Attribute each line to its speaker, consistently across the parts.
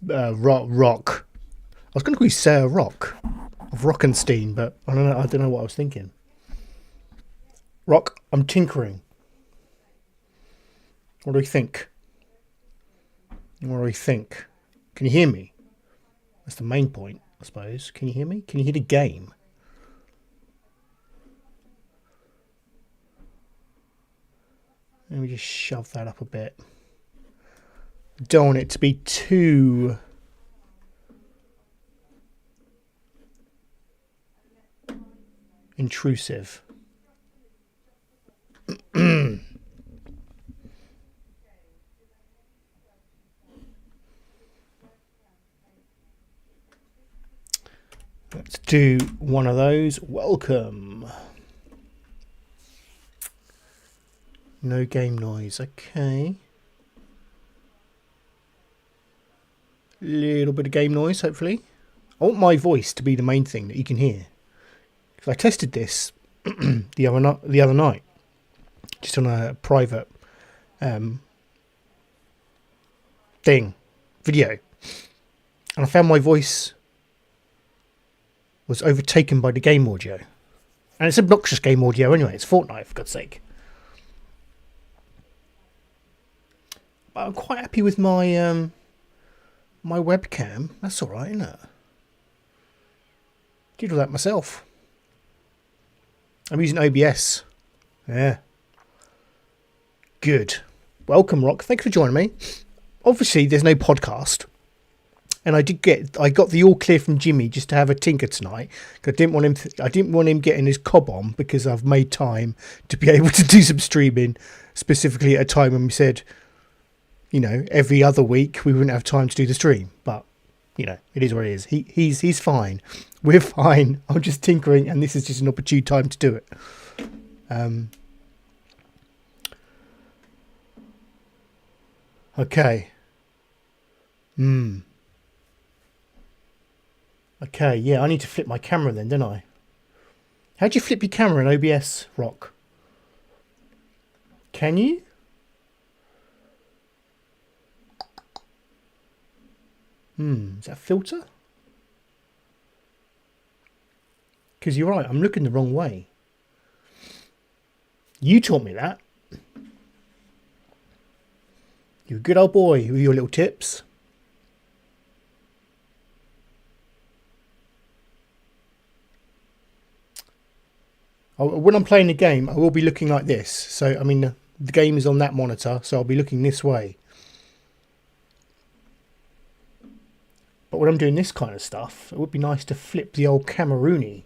Speaker 1: Rock. I was going to call you Sir Rock of Rockenstein, but I don't know what I was thinking. Rock, I'm tinkering. What do you think? What do you think? Can you hear me? That's the main point, I suppose. Can you hear me? Can you hear the game? Let me just shove that up a bit. Don't want it to be too intrusive. Let's do one of those. Welcome. No game noise. Okay. Little bit of game noise, hopefully. I want my voice to be the main thing that you can hear. Because I tested this the other night, just on a private video, and I found my voice was overtaken by the game audio, and it's obnoxious game audio anyway. It's Fortnite, for God's sake. But I'm quite happy with my my webcam. That's all right, isn't it? Did all that myself. I'm using OBS. Yeah. Good. Welcome, Rock. Thanks for joining me. Obviously, there's no podcast, and I got the all clear from Jimmy just to have a tinker tonight. I didn't want him getting his cob on, because I've made time to be able to do some streaming, specifically at a time when we said, you know, every other week we wouldn't have time to do the stream. But you know, it is what it is. He's fine. We're fine. I'm just tinkering, and this is just an opportune time to do it. Okay. Okay, yeah, I need to flip my camera then, don't I? How do you flip your camera in OBS, Rock? Can you? Is that a filter? Because you're right, I'm looking the wrong way. You taught me that. You're a good old boy with your little tips. When I'm playing the game, I will be looking like this. So, I mean, the game is on that monitor, so I'll be looking this way. But when I'm doing this kind of stuff, it would be nice to flip the old Camerooni.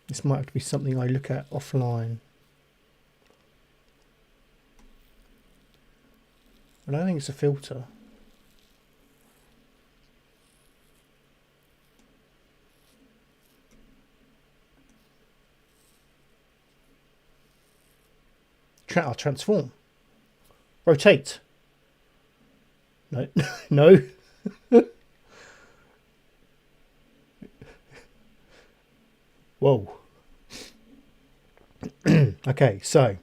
Speaker 1: This might have to be something I look at offline. I don't think it's a filter. I'll transform. Rotate. No. No. Whoa. Okay, so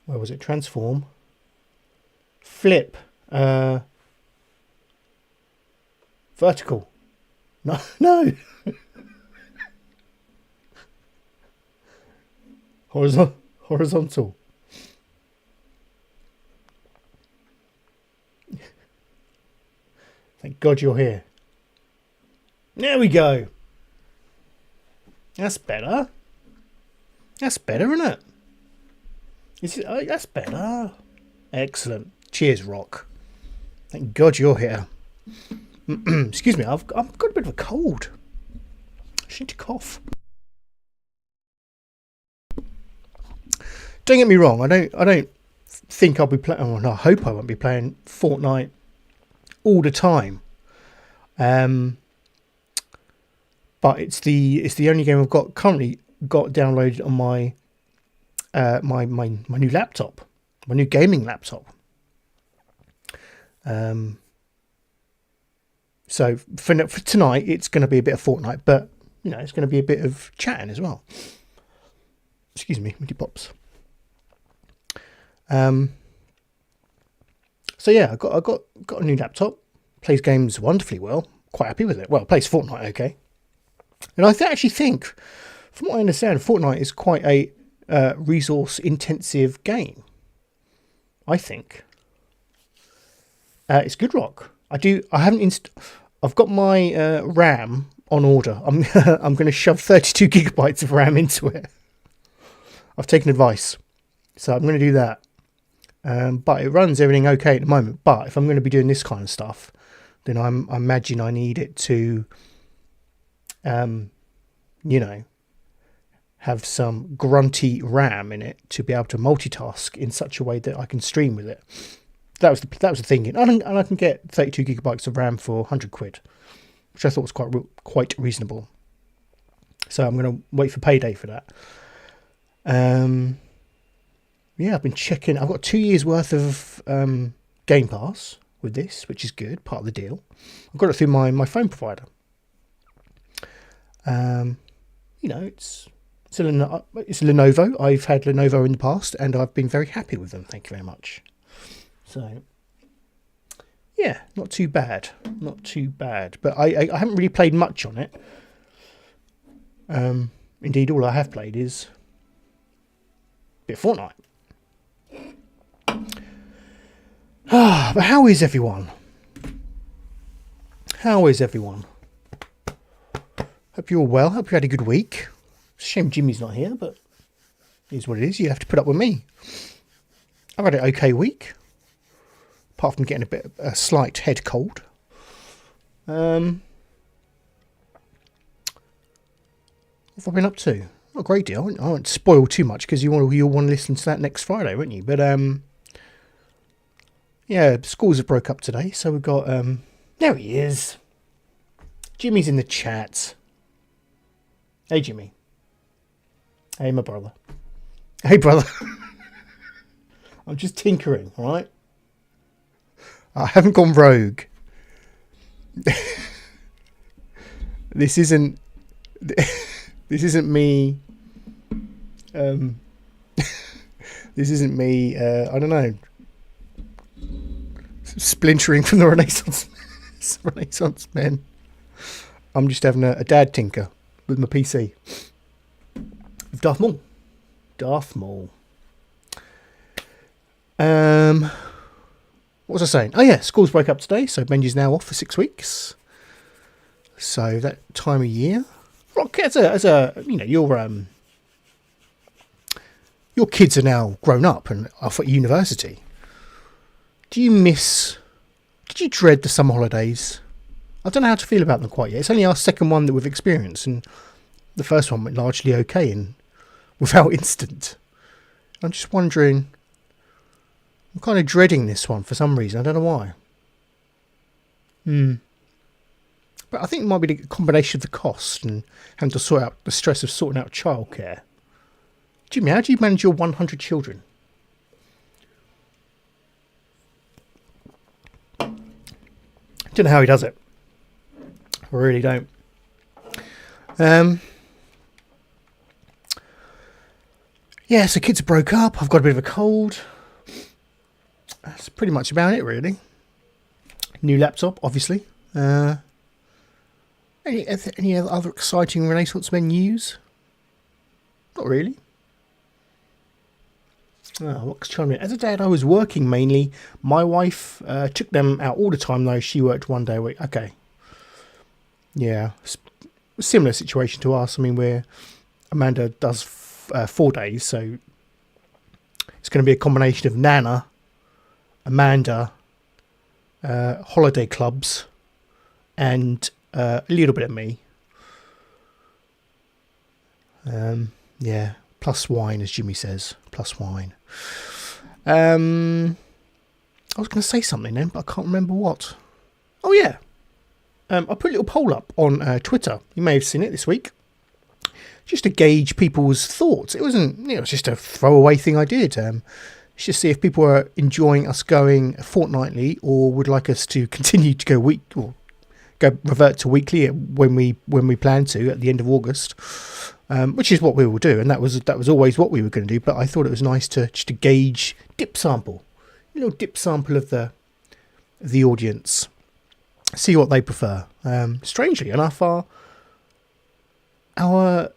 Speaker 1: where was it? Transform. Flip. Vertical. No. No. Horizontal. Thank God you're here. There we go. That's better. That's better, isn't it? Oh, that's better. Excellent. Cheers, Rock. Thank God you're here. Excuse me, I've got a bit of a cold. I just need to cough. Don't get me wrong. I don't think I'll be playing. Oh, no, I hope I won't be playing Fortnite all the time. But it's the only game I've currently got downloaded on my my new laptop, my new gaming laptop. So for tonight, it's going to be a bit of Fortnite, but it's going to be a bit of chatting as well. Excuse me, Mickey Pops. So yeah, I got a new laptop. Plays games wonderfully well. Quite happy with it. Well, plays Fortnite okay. And I actually think, from what I understand, Fortnite is quite a resource-intensive game. I think it's good rock. I've got my RAM on order. I'm going to shove 32 gigabytes of RAM into it. I've taken advice, so I'm going to do that. But it runs everything okay at the moment. But if I'm going to be doing this kind of stuff, then I imagine I need it to, have some grunty RAM in it to be able to multitask in such a way that I can stream with it. That was the thinking. And I can get 32 gigabytes of RAM for 100 quid, which I thought was quite reasonable. So I'm going to wait for payday for that. Yeah, I've been checking. I've got 2 years worth of Game Pass with this, which is good, part of the deal. I've got it through my phone provider. It's a Lenovo. I've had Lenovo in the past, and I've been very happy with them. Thank you very much. So, yeah, not too bad. Not too bad. But I haven't really played much on it. Indeed, all I have played is a bit of Fortnite. But how is everyone? How is everyone? Hope you're all well. Hope you had a good week. It's a shame Jimmy's not here, but it is what it is. You have to put up with me. I've had an okay week, apart from getting a slight head cold. What have I been up to? Not a great deal. I won't spoil too much because you'll want to listen to that next Friday, won't you? But yeah, schools have broke up today, so we've got there he is. Jimmy's in the chat. Hey Jimmy. Hey my brother. Hey brother. I'm just tinkering, all right? I haven't gone rogue. This isn't me. This isn't me. I don't know. Splintering from the Renaissance men. I'm just having a dad tinker with my PC. With Darth Maul. What was I saying? Oh yeah, schools break up today, so Benji's now off for 6 weeks. So that time of year. Rock, as a your kids are now grown up and off at university. Did you dread the summer holidays? I don't know how to feel about them quite yet. It's only our second one that we've experienced, and the first one went largely okay and without incident. I'm just wondering, I'm kind of dreading this one for some reason. I don't know why. But I think it might be a combination of the cost and having to sort out the stress of sorting out childcare. Jimmy, how do you manage your 100 children? I don't know how he does it. I really don't. Yeah, so kids broke up. I've got a bit of a cold. That's pretty much about it, really. New laptop, obviously. Any other exciting Renaissance Men news? Not really. What's charming? As a dad, I was working mainly. My wife took them out all the time, though. She worked 1 day a week. Okay. Yeah. Similar situation to us. I mean, Amanda does 4 days, so it's going to be a combination of Nana, Amanda, holiday clubs, and a little bit of me. Yeah. Plus wine, as Jimmy says. Plus wine. I was going to say something then, but I can't remember what. Oh, yeah. I put a little poll up on Twitter. You may have seen it this week. Just to gauge people's thoughts. It wasn't, it was just a throwaway thing I did. Just to see if people are enjoying us going fortnightly or would like us to continue to go revert to weekly when we plan to at the end of August, which is what we will do, and that was always what we were going to do. But I thought it was nice to gauge a little dip sample of the audience, see what they prefer. Strangely enough, our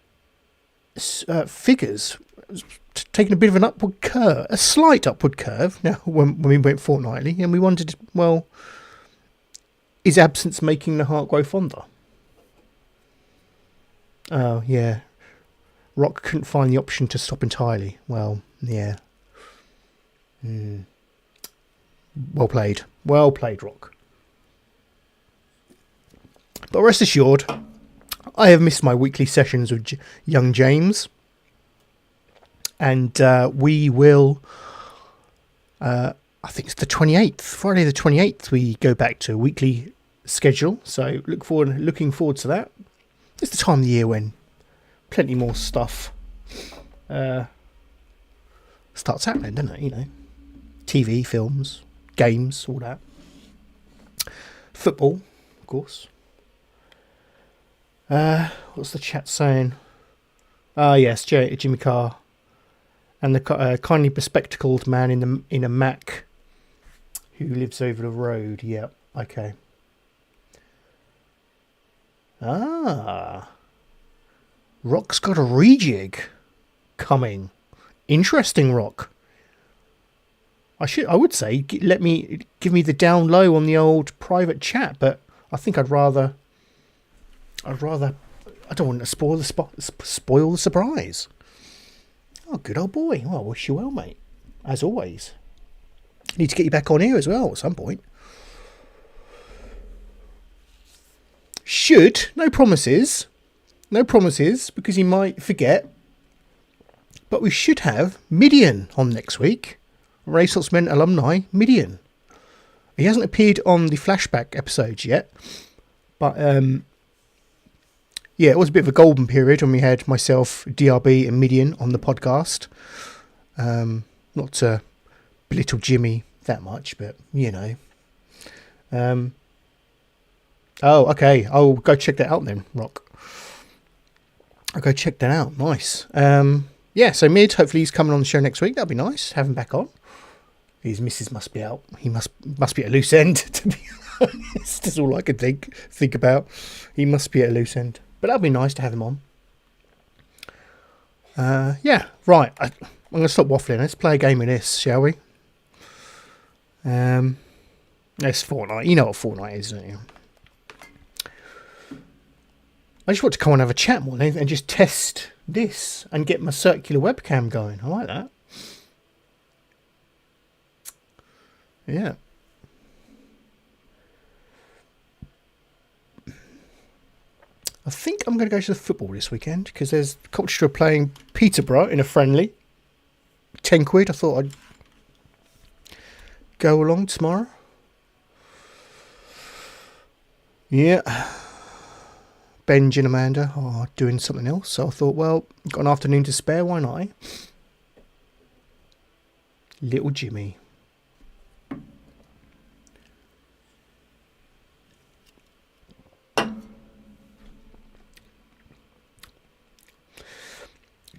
Speaker 1: figures taken a bit of an upward curve, a slight upward curve now when we went fortnightly, and we wondered, well, is absence making the heart grow fonder? Oh yeah, Rock couldn't find the option to stop entirely. Well, yeah. Well played, Rock. But rest assured, I have missed my weekly sessions with young James. And we will, I think it's the 28th, Friday the 28th, we go back to a weekly schedule. So looking forward to that. It's the time of the year when plenty more stuff starts happening, doesn't it? You know, TV, films, games, all that. Football, of course. What's the chat saying? Yes, Jimmy Carr. And the kindly bespectacled man in a Mac who lives over the road. Yep. Okay. Rock's got a rejig coming. Interesting, Rock. I would say give me the down low on the old private chat, but I think I'd rather. I don't want to spoil the surprise. Oh, good old boy. Well, I wish you well, mate. As always. Need to get you back on here as well at some point. No promises, because you might forget. But we should have Midian on next week. Renaissance Men alumni, Midian. He hasn't appeared on the flashback episodes yet. But, yeah, it was a bit of a golden period when we had myself, DRB and Midian on the podcast. Not to belittle Jimmy that much, but, you know. Oh, okay. I'll go check that out then, Rock. I'll go check that out. Nice. Yeah, so Mid, hopefully he's coming on the show next week. That'll be nice. Have him back on. His missus must be out. He must be at a loose end, to be honest. That's all I could think about. He must be at a loose end. But that'd be nice to have him on. Yeah, right. I'm going to stop waffling. Let's play a game of this, shall we? It's Fortnite. You know what Fortnite is, don't you? I just want to come and have a chat more and just test this and get my circular webcam going. I like that. Yeah. I think I'm going to go to the football this weekend because there's Colchester playing Peterborough in a friendly. £10. I thought I'd go along tomorrow. Yeah. Benj and Amanda are doing something else. So I thought, well, got an afternoon to spare. Why not? Little Jimmy.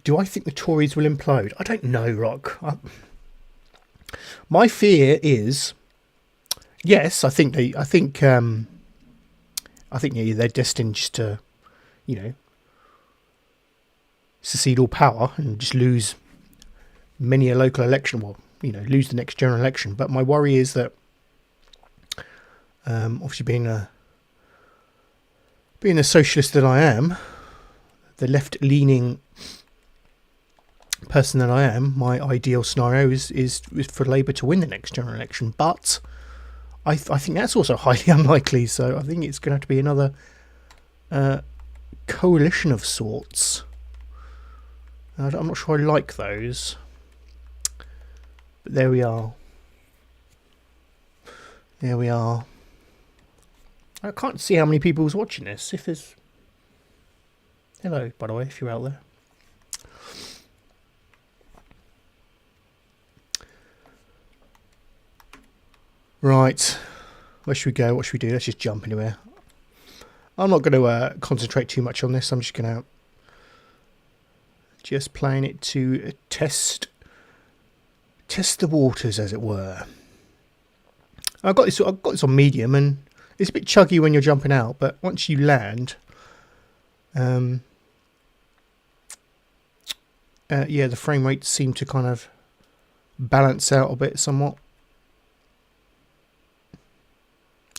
Speaker 1: Do I think the Tories will implode? I don't know, Rock. My fear is, yes, I think they're destined to, secede all power and just lose many a local election. Well, lose the next general election. But my worry is that, obviously being a socialist that I am, the left-leaning person that I am, my ideal scenario is for Labour to win the next general election, but I think that's also highly unlikely, so I think it's going to have to be another coalition of sorts. I'm not sure I like those, but there we are. I can't see how many people's watching this. If there's... Hello, by the way, if you're out there. Right, where should we go? What should we do? Let's just jump anywhere. I'm not going to concentrate too much on this. I'm just playing it to test the waters, as it were. I've got this on medium, and it's a bit chuggy when you're jumping out, but once you land, yeah, the frame rates seem to kind of balance out a bit somewhat.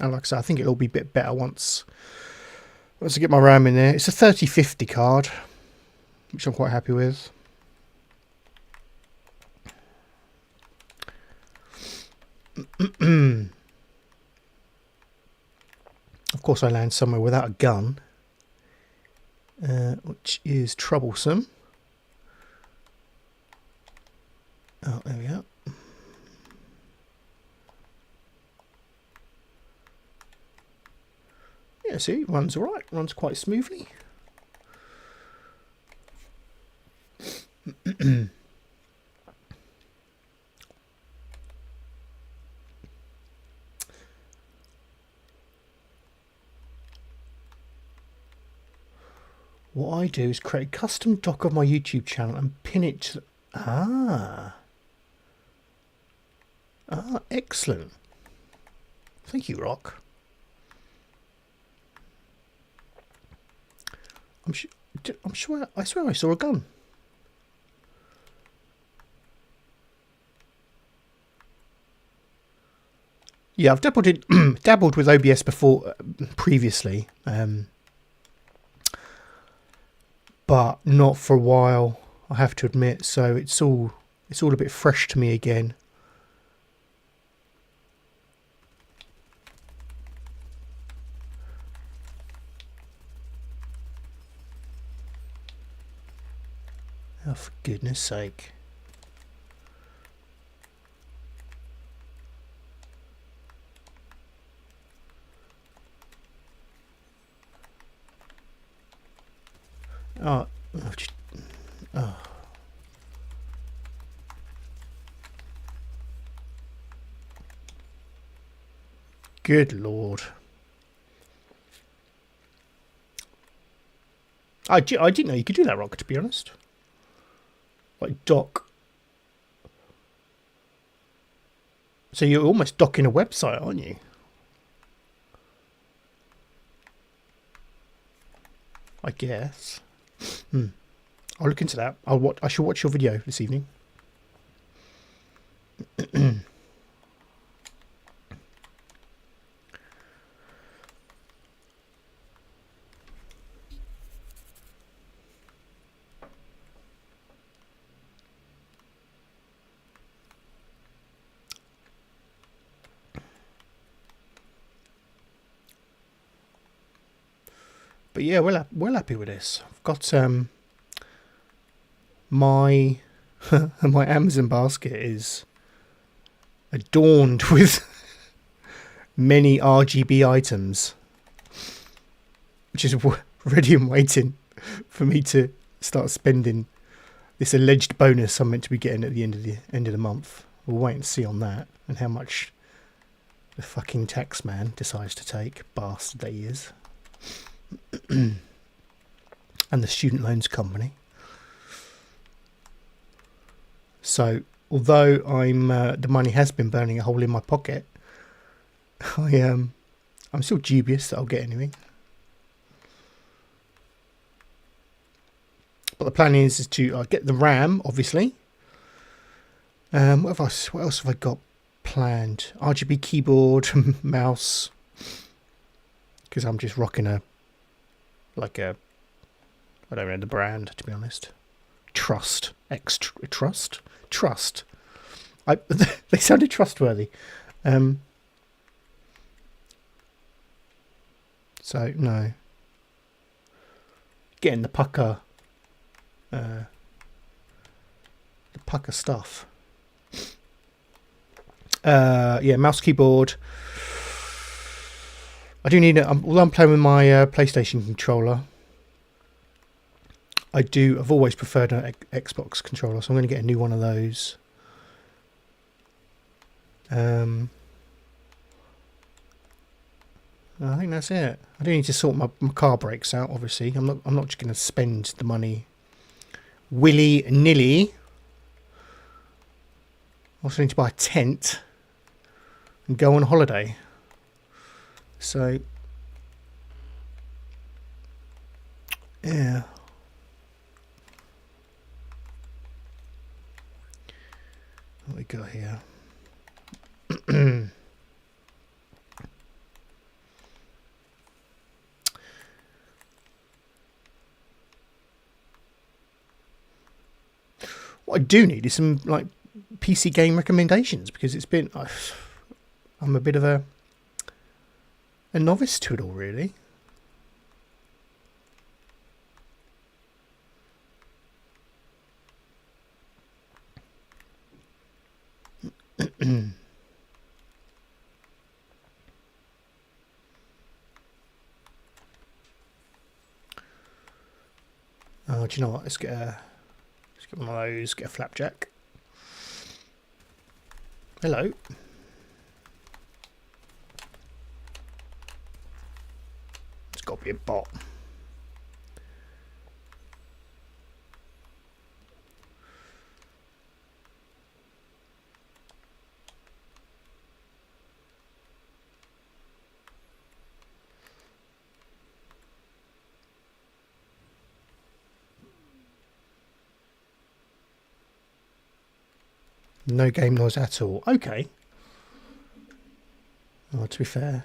Speaker 1: And like I said, I think it'll be a bit better once I get my RAM in there. It's a 3050 card, which I'm quite happy with. Of course, I land somewhere without a gun, which is troublesome. Oh, there we go. Yeah, see, runs alright. Runs quite smoothly. What I do is create a custom dock of my YouTube channel and pin it to... excellent. Thank you, Rock. I swear I saw a gun. Yeah, I've dabbled with OBS before, previously, but not for a while, I have to admit. So it's all a bit fresh to me again. Oh, for goodness sake. Oh. Good Lord. I didn't know you could do that, Rock, to be honest. Like dock. So you're almost docking a website, aren't you? I guess. I'll look into that. I shall watch your video this evening. But yeah, well happy with this. I've got my my Amazon basket is adorned with many RGB items, which is ready and waiting for me to start spending this alleged bonus I'm meant to be getting at the end of the month. We'll wait and see on that, and how much the fucking tax man decides to take, bastard that he is. And the student loans company. So although the money has been burning a hole in my pocket, I'm still dubious that I'll get anything. But the plan is to get the RAM, obviously. What else have I got planned? RGB keyboard, mouse, because I'm just rocking I don't know the brand, to be honest. Trust. Trust. They sounded trustworthy. So no. Getting the pucker stuff. Yeah, mouse, keyboard. I do need it. Although I'm playing with my PlayStation controller, I've always preferred an Xbox controller, so I'm going to get a new one of those. I think that's it. I do need to sort my car brakes out, obviously. I'm not just going to spend the money willy-nilly. I also need to buy a tent and go on holiday. So, yeah. What we got here? What I do need is some like PC game recommendations, because it's been I'm a bit of a novice to it all, really. Oh, do you know what? Let's get one of those. Get a flapjack. Hello. It's got to be a bot. No game noise at all. Okay. Oh, to be fair.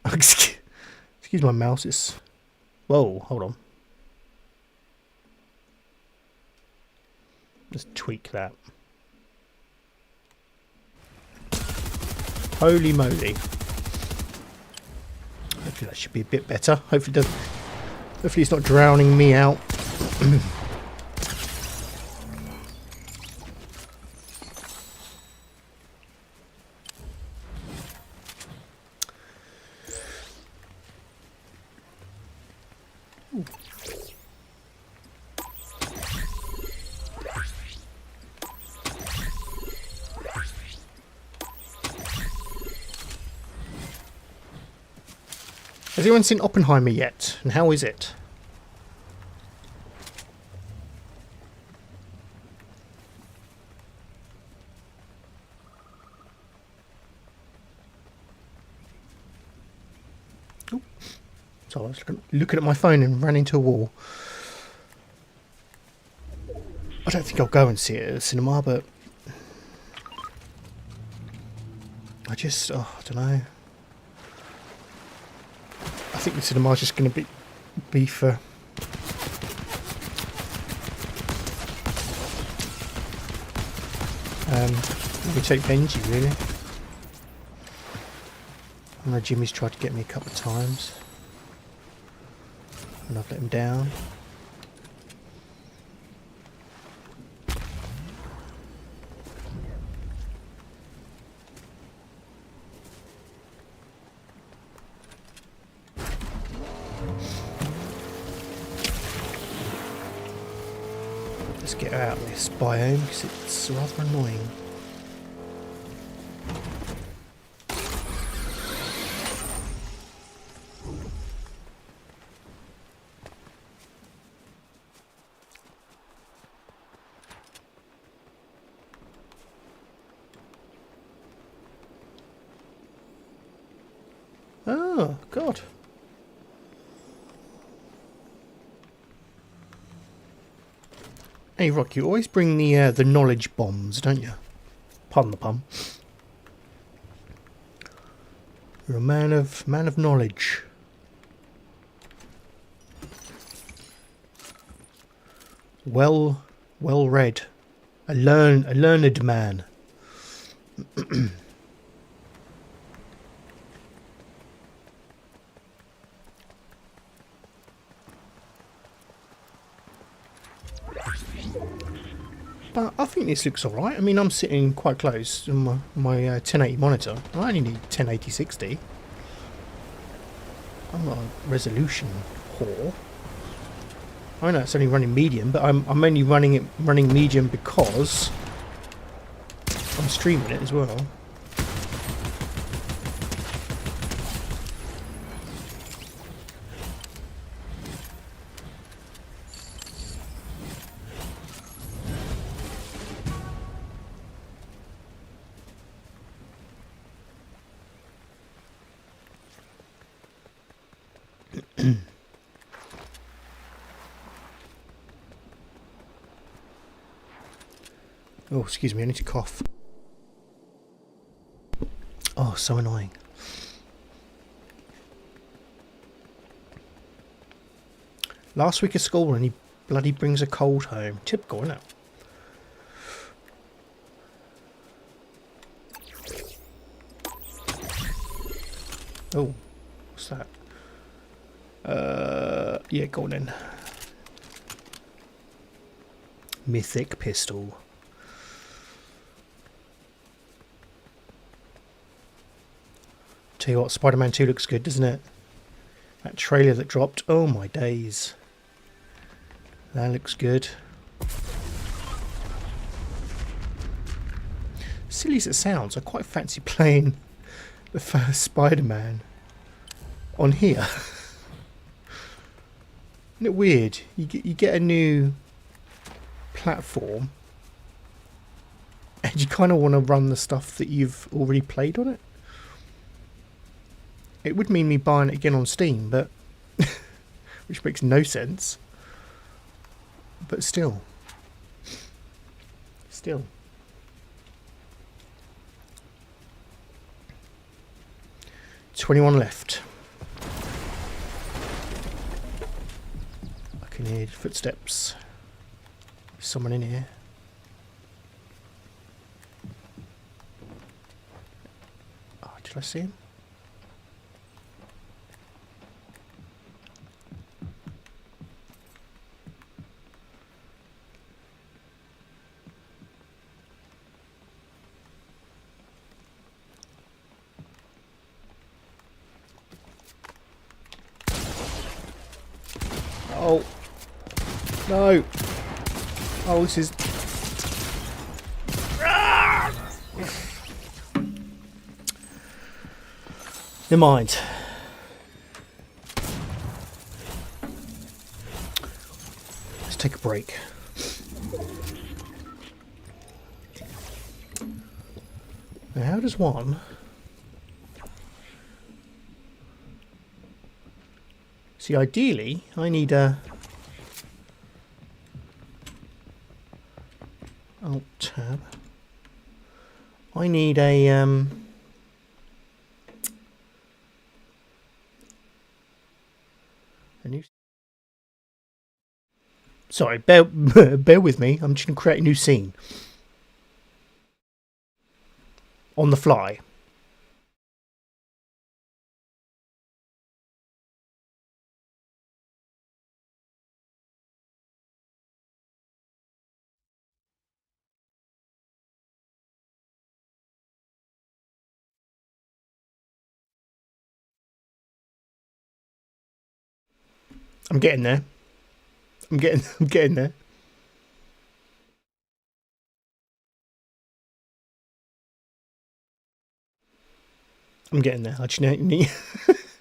Speaker 1: Excuse my mouse. It's... Whoa, hold on. Just tweak that. Holy moly. Hopefully that should be a bit better. Hopefully it's not drowning me out. Has anyone seen Oppenheimer yet? And how is it? Oh. So I was looking at my phone and ran into a wall. I don't think I'll go and see it at the cinema, but I don't know. I think the cinema's just going to be for we take Benji, really. I know Jimmy's tried to get me a couple of times and I've let him down. Let's get her out of this biome because it's rather annoying. Oh, God. Hey, Rock, you always bring the knowledge bombs, don't you? Pardon the pun. You're a man of knowledge. Well read. A learned man. But I think this looks alright. I mean, I'm sitting quite close to my 1080 monitor. I only need 1080-60. I'm not a resolution whore. I know it's only running medium, but I'm only running medium because I'm streaming it as well. Oh, excuse me, I need to cough. Oh, so annoying. Last week of school and he bloody brings a cold home. Typical, isn't it? Oh, what's that? Yeah, go on then. Mythic pistol. Tell you what, Spider-Man 2 looks good, doesn't it? That trailer that dropped, oh my days. That looks good. Silly as it sounds, I quite fancy playing the first Spider-Man on here. Isn't it weird? You get a new platform and you kind of want to run the stuff that you've already played on it. It would mean me buying it again on Steam, but which makes no sense. But still. 21 left. I can hear footsteps. There's someone in here. Oh, did I see him? Oh, no. Oh, this is... Never mind. Let's take a break. Now, how does one... See, ideally, I need a... Alt tab. I need a new... Sorry, bear with me. I'm just going to create a new scene. On the fly. I'm getting there. I'm getting there. I'm getting there. I just need...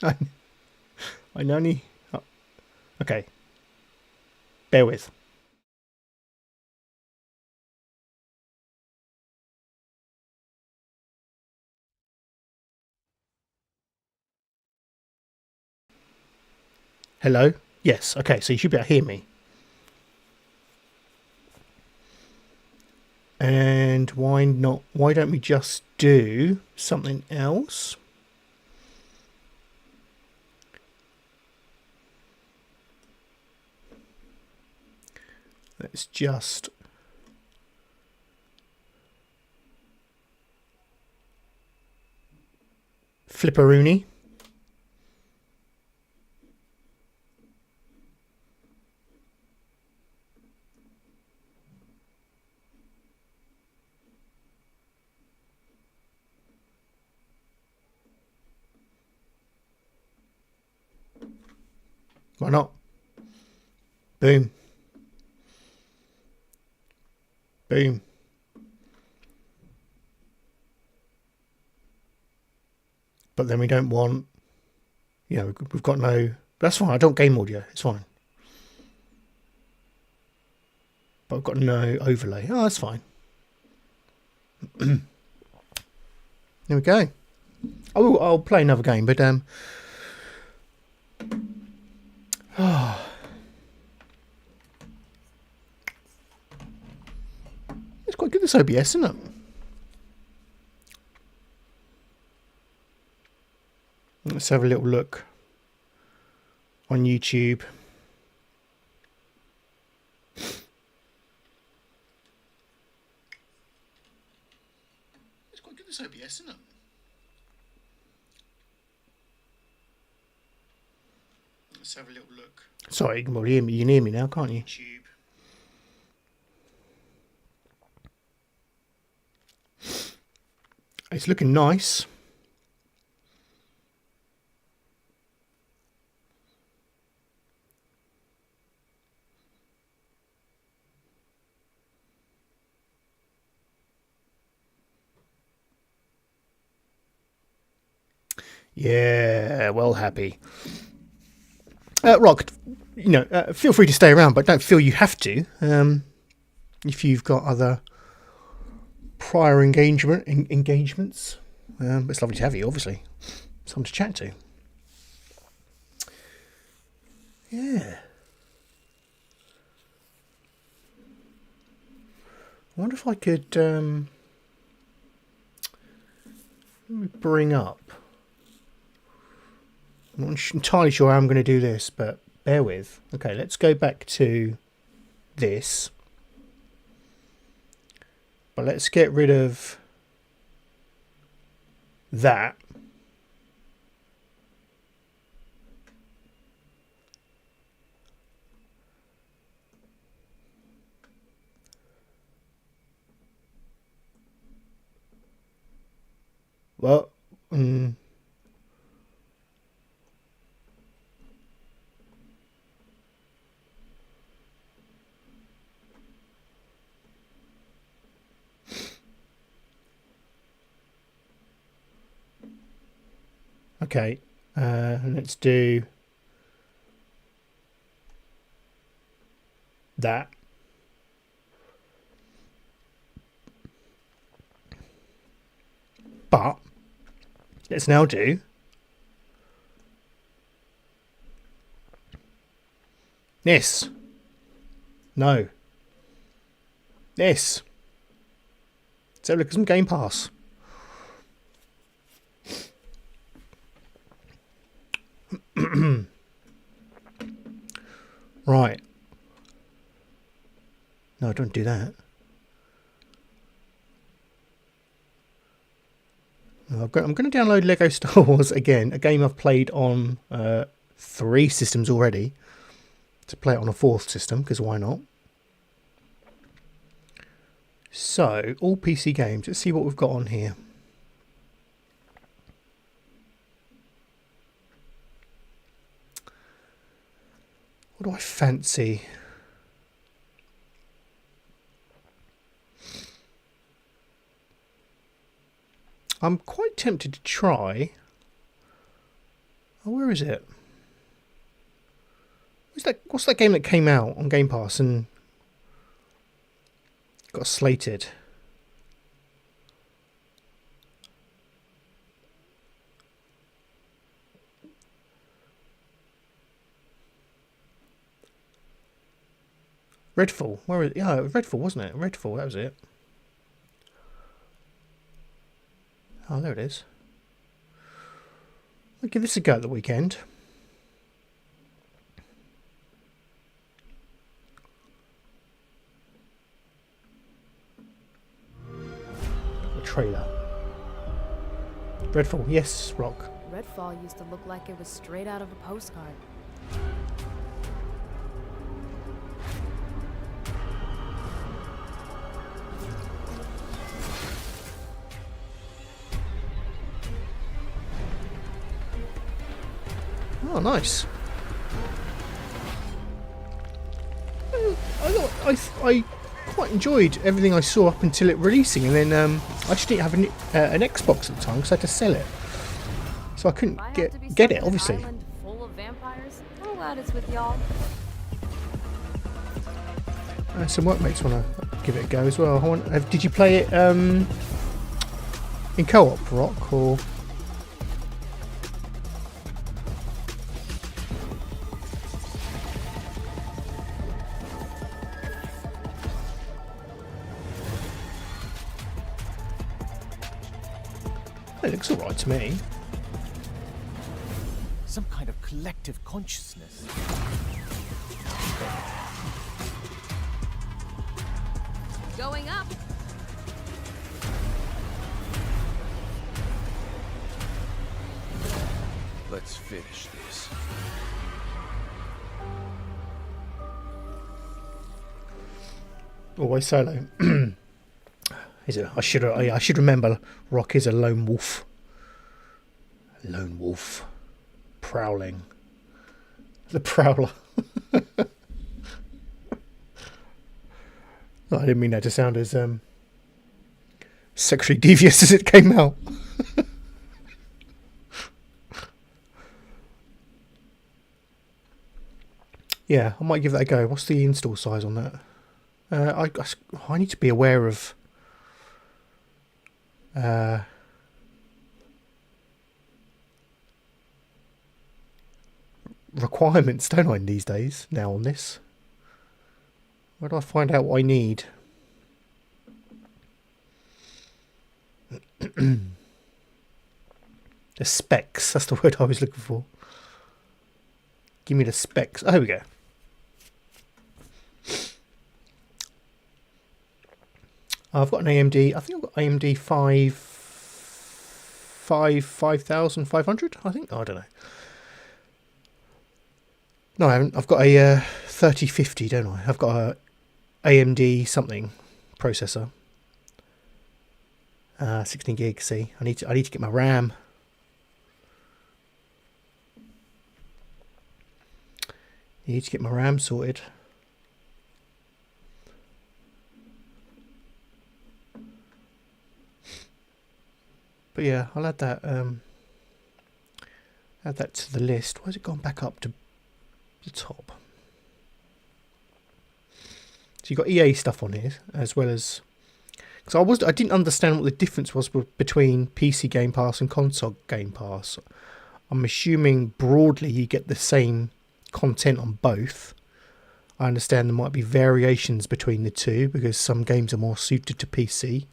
Speaker 1: I know need... Oh. Okay. Bear with. Hello? Yes, okay, so you should be able to hear me. And why not? Why don't we just do something else? Let's just... Flipperoonie. Why not? Boom. Boom. But then we don't want... You know, we've got no... That's fine, I don't game audio. It's fine. But I've got no overlay. Oh, that's fine. There we go. I'll play another game, but... this OBS, isn't it? Let's have a little look on YouTube. It's quite good, this OBS, isn't it? Let's have a little look. Sorry, you can hear me. You can hear me now, can't you? YouTube. It's looking nice. Yeah, well happy. Rock, feel free to stay around, but don't feel you have to. If you've got other prior engagements, it's lovely to have you. Obviously, someone to chat to. Yeah. I wonder if I could bring up. I'm not entirely sure how I'm going to do this, but bear with. Okay, let's go back to this. But let's get rid of that. Well, okay, let's do that. But let's now do this. No. This. Let's have a look at some Game Pass. Right. No, don't do that. I'm going to download Lego Star Wars again, a game I've played on 3 systems already. To play it on a 4th system, because why not? So, all PC games. Let's see what we've got on here. What do I fancy? I'm quite tempted to try. Oh, where is it? What's that game that came out on Game Pass and got slated? Redfall. Where is it? Yeah, Redfall, wasn't it? Redfall, that was it. Oh, there it is. I'll give this a go at the weekend. A trailer. Redfall, yes, Rock.
Speaker 2: Redfall used to look like it was straight out of a postcard.
Speaker 1: Oh, nice. I quite enjoyed everything I saw up until it releasing, and then I just didn't have an Xbox at the time because I had to sell it, so I couldn't get it. Obviously.
Speaker 2: Full of vampires? How loud is with y'all?
Speaker 1: Some workmates want to give it a go as well. Did you play it in co-op, Rock, or? It looks alright to me.
Speaker 3: Some kind of collective consciousness.
Speaker 2: Going up.
Speaker 3: Let's finish this.
Speaker 1: Always solo. Is it? I should remember. Rock is a lone wolf. Lone wolf, prowling. The prowler. I didn't mean that to sound as sexually devious as it came out. Yeah, I might give that a go. What's the install size on that? I need to be aware of requirements, don't I, these days, now on this? Where do I find out what I need? The specs, that's the word I was looking for. Give me the specs. Oh, here we go. I've got an AMD. I think I've got AMD 5500. I think. I don't know. No, I haven't. I've got a 3050, don't I? I've got a AMD something processor. 16 gig. See, I need to get my RAM. Need to get my RAM sorted. But yeah, I'll add that to the list. Why has it gone back up to the top? So you've got EA stuff on here, as well as, because I didn't understand what the difference was between PC Game Pass and console Game Pass. I'm assuming broadly you get the same content on both. I understand there might be variations between the two because some games are more suited to PC.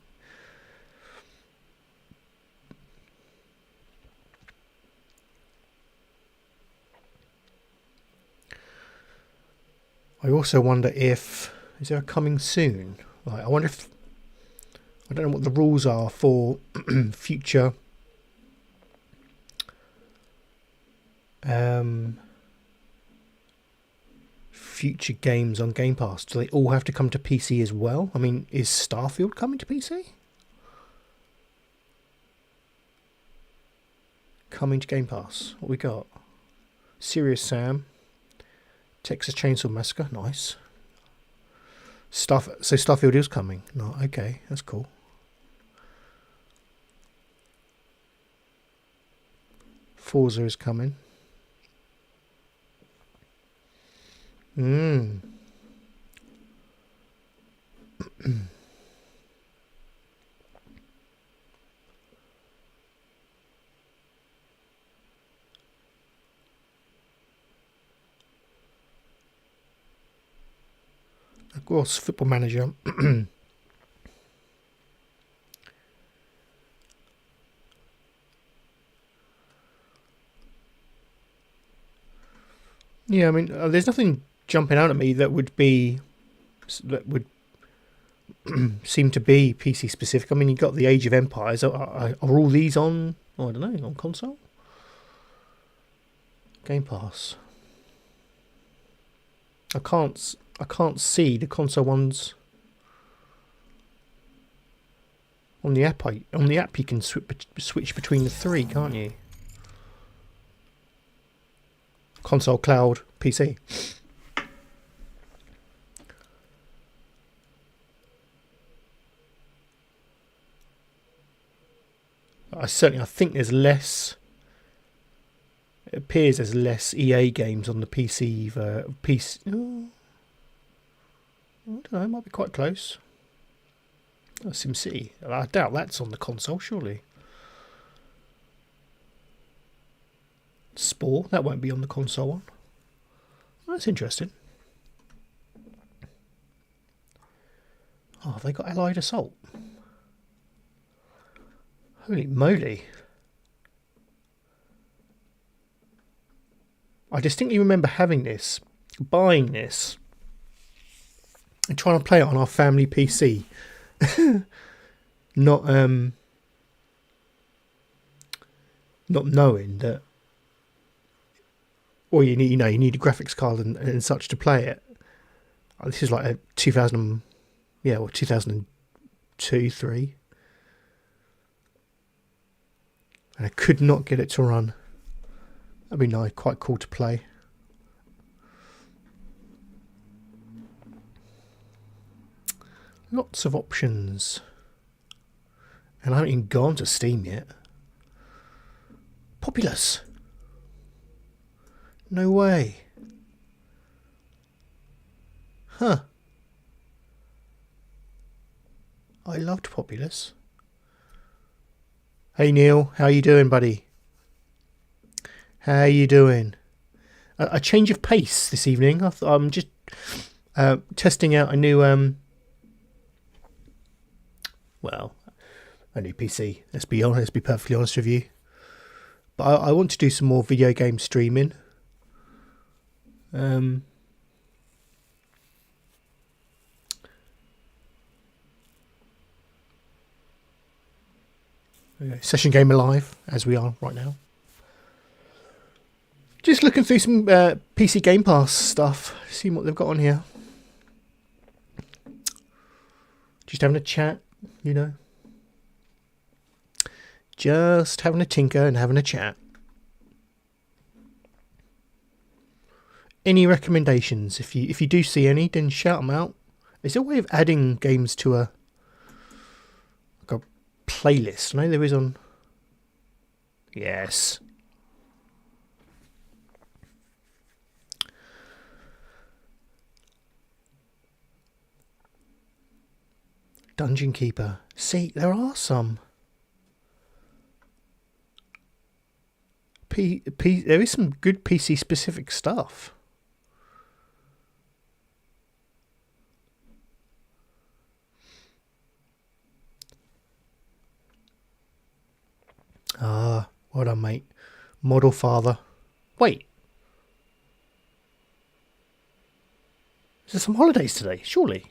Speaker 1: I also wonder if, is there a coming soon? Like, I wonder if, I don't know what the rules are for future future games on Game Pass. Do they all have to come to PC as well? I mean, is Starfield coming to PC? Coming to Game Pass. What we got? Serious Sam. Texas Chainsaw Massacre, nice. So Starfield is coming. No, okay, that's cool. Forza is coming. Of course, Football Manager. Yeah, I mean, there's nothing jumping out at me that would seem to be PC specific. I mean, you got the Age of Empires. Are all these on? Oh, I don't know, on console. Game Pass. I can't see the console ones on the app. On the app, you can switch between the three, can't you? Console, cloud, PC. I think there's less. It appears there's less EA games on the PC. Oh, I don't know. It might be quite close. Oh, SimCity. I doubt that's on the console, surely. Spore. That won't be on the console one. Oh, that's interesting. Oh, have they got Allied Assault? Holy moly. I distinctly remember having this, buying this, and trying to play it on our family PC. not not knowing that, well, you need a graphics card and such to play it. This is like a 2002, 3, and I could not get it to run. That'd be nice, quite cool to play. Lots of options, and I haven't even gone to Steam yet. Populous. No way. Huh. I loved Populous. Hey Neil, how you doing, buddy? How you doing? A change of pace this evening. I'm just testing out a new a new PC. Let's be honest. Let's be perfectly honest with you. But I want to do some more video game streaming. Session Gamer Live, as we are right now. Just looking through some PC Game Pass stuff, seeing what they've got on here. Just having a chat, you know. Just having a tinker and having a chat. Any recommendations? If you do see any, then shout them out. Is there a way of adding games to a playlist? I know there is on. Yes. Dungeon Keeper. See, there are some. There is some good PC specific stuff. Ah, well done, mate. Model Father. Wait. Is there some holidays today? Surely.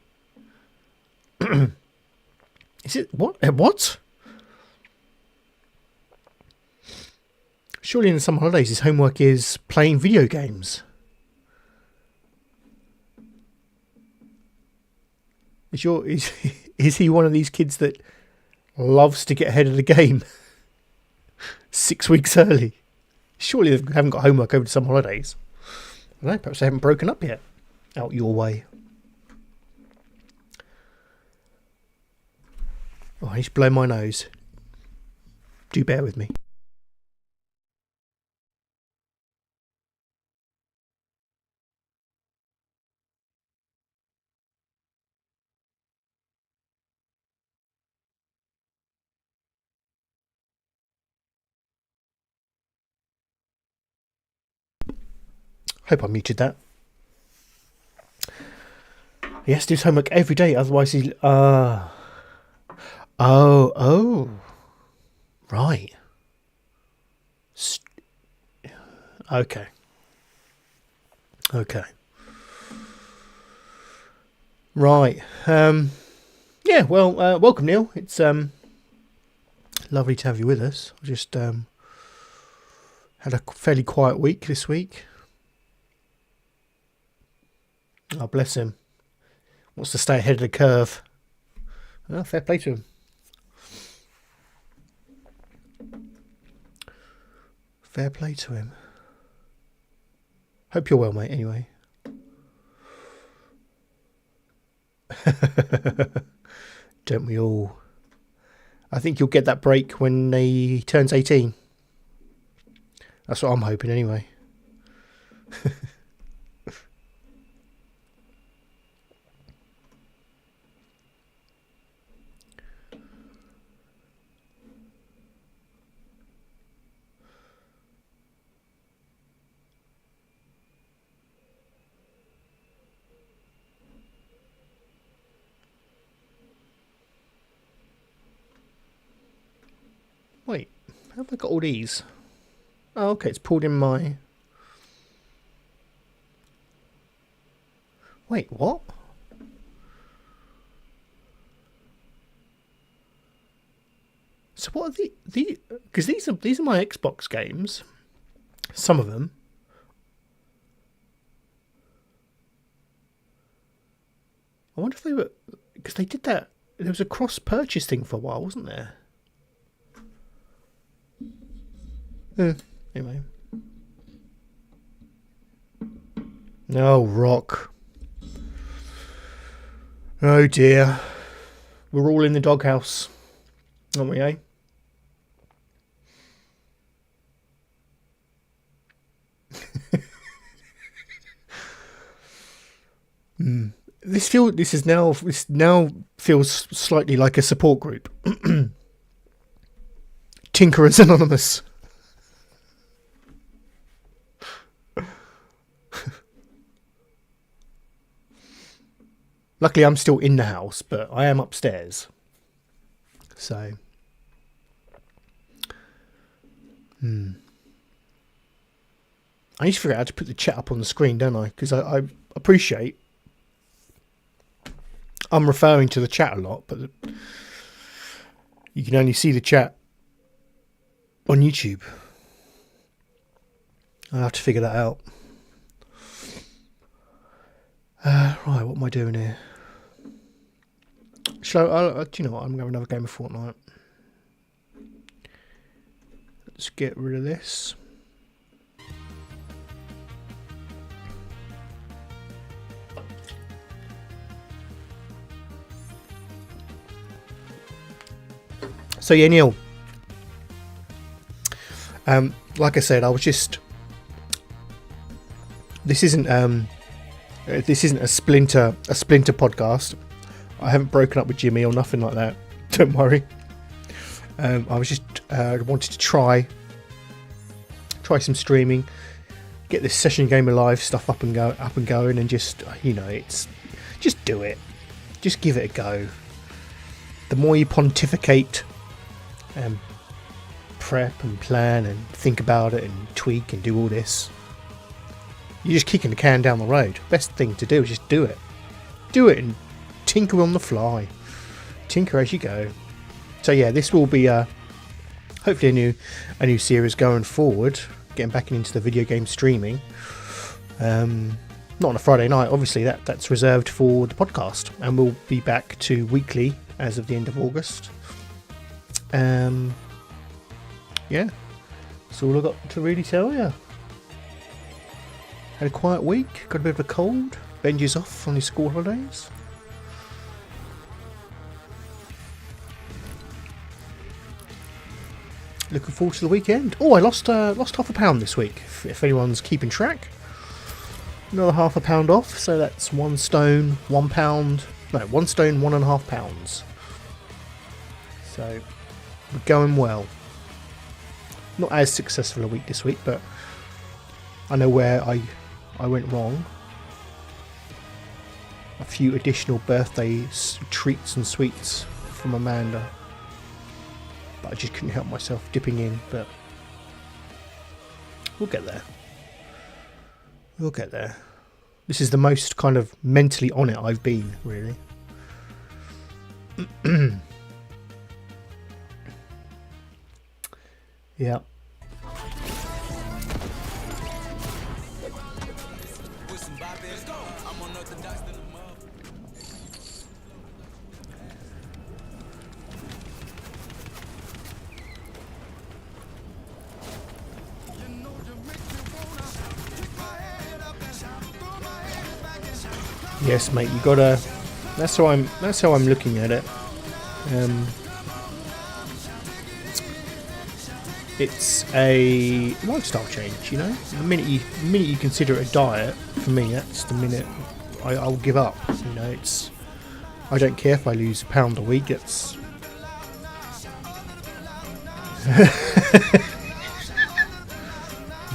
Speaker 1: Is it what? What? Surely in the summer holidays his homework is playing video games. Is he one of these kids that loves to get ahead of the game 6 weeks early? Surely they haven't got homework over the summer holidays. I don't know, perhaps they haven't broken up yet. Out your way. Oh, I need to blow my nose. Do bear with me. Hope I muted that. He has to do his homework every day, otherwise he... Oh. Right. Okay. Right. Yeah, well, welcome, Neil. It's lovely to have you with us. I just had a fairly quiet week this week. Oh, bless him. Wants to stay ahead of the curve. Oh, fair play to him. Fair play to him. Hope you're well, mate, anyway. Don't we all? I think you'll get that break when he turns 18. That's what I'm hoping, anyway. Wait, how have I got all these? Oh, okay, it's pulled in my... Wait, what? So what are the because these are my Xbox games. Some of them. I wonder if they were, because they did that. There was a cross purchase thing for a while, wasn't there? Anyway. No, Rock. Oh dear. We're all in the doghouse, aren't we, eh? This now feels slightly like a support group. Tinkerers Anonymous. Luckily, I'm still in the house, but I am upstairs. So, I need to figure out how to put the chat up on the screen, don't I? Because I appreciate I'm referring to the chat a lot, but you can only see the chat on YouTube. I'll have to figure that out. Right, what am I doing here? Do you know what? I'm going to have another game of Fortnite. Let's get rid of this. So yeah, Neil. Like I said, I was just. This isn't a splinter podcast. I haven't broken up with Jimmy or nothing like that. Don't worry. I was just wanted to try some streaming, get this Session Game Alive stuff up and going, and just just do it. Just give it a go. The more you pontificate and prep and plan and think about it and tweak and do all this, you're just kicking the can down the road. Best thing to do is just do it. Do it and tinker on the fly. Tinker as you go. So yeah, this will be hopefully a new series going forward. Getting back into the video game streaming. Not on a Friday night, obviously. That's reserved for the podcast, and we'll be back to weekly as of the end of August. Yeah, that's all I've got to really tell you. Had a quiet week, got a bit of a cold. Benji's off on his school holidays. Looking forward to the weekend. Oh, I lost half a pound this week, if anyone's keeping track. Another half a pound off, so that's 1 stone, 1 pound. No, 1 stone, 1.5 pounds. So, we're going well. Not as successful a week this week, but I know where I went wrong. A few additional birthday treats and sweets from Amanda. But I just couldn't help myself dipping in, but we'll get there. We'll get there. This is the most kind of mentally on it I've been, really. Yeah. Yes, mate. You gotta. That's how I'm looking at it. It's a lifestyle change, you know. The minute you consider it a diet, for me, that's the minute I'll give up. You know, I don't care if I lose a pound a week. It's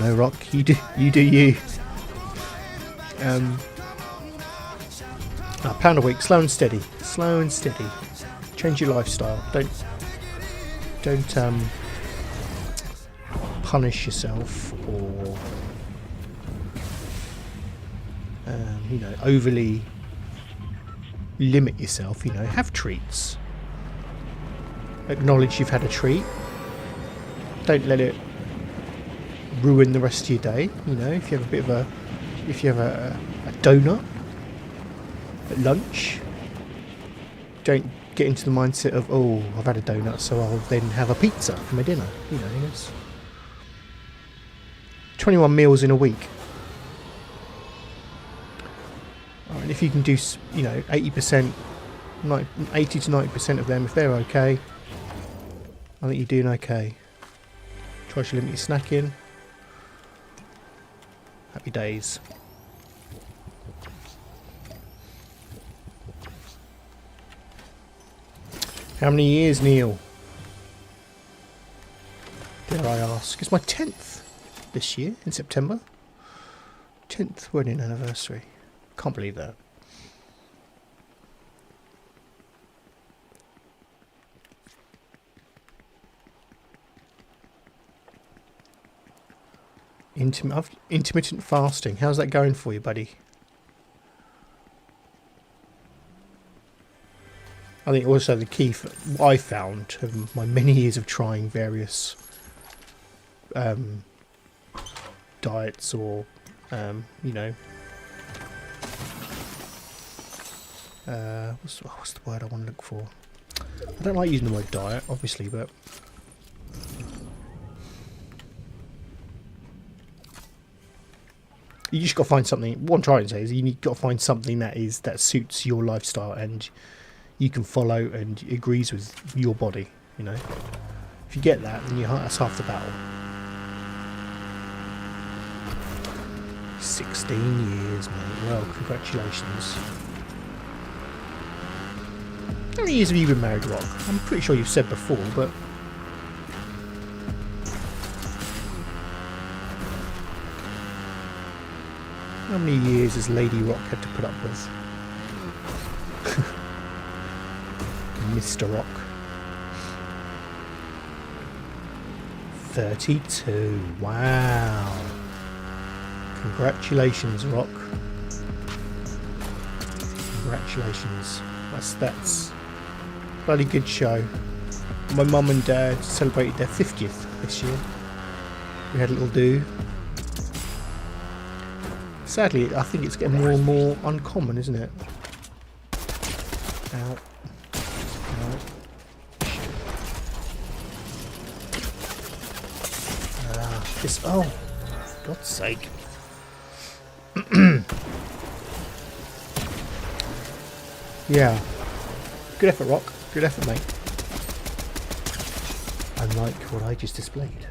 Speaker 1: no, Rock. You do you. A pound a week, slow and steady. Change your lifestyle. Don't punish yourself or you know, overly limit yourself. You know, have treats. Acknowledge you've had a treat. Don't let it ruin the rest of your day. You know, if you have a donut at lunch, don't get into the mindset of, oh, I've had a donut, so I'll then have a pizza for my dinner. You know, it's 21 meals in a week. And if you can do, you know, 80 to 90% of them, if they're okay, I think you're doing okay. Try to limit your snacking. Happy days. How many years, Neil? Dare I ask? It's my 10th this year, in September. 10th wedding anniversary. Can't believe that. Intermittent fasting. How's that going for you, buddy? I think also the key for what I found of my many years of trying various diets or, you know, what's the word I want to look for? I don't like using the word diet, obviously, but you just got to find something. What I'm trying to say is you got to find something that suits your lifestyle and you can follow and agrees with your body. You know, if you get that, then that's half the battle. 16 years, mate. Well, congratulations. How many years have you been married, Rock? I'm pretty sure you've said before, but how many years has Lady Rock had to put up with? Mr. Rock. 32. Wow. Congratulations, Rock. Congratulations. That's bloody good show. My mum and dad celebrated their 50th this year. We had a little do. Sadly, I think it's getting more and more uncommon, isn't it? Ow. Ow. This. Oh, for God's sake. Yeah. Good effort, Rock. Good effort, mate. Unlike what I just displayed.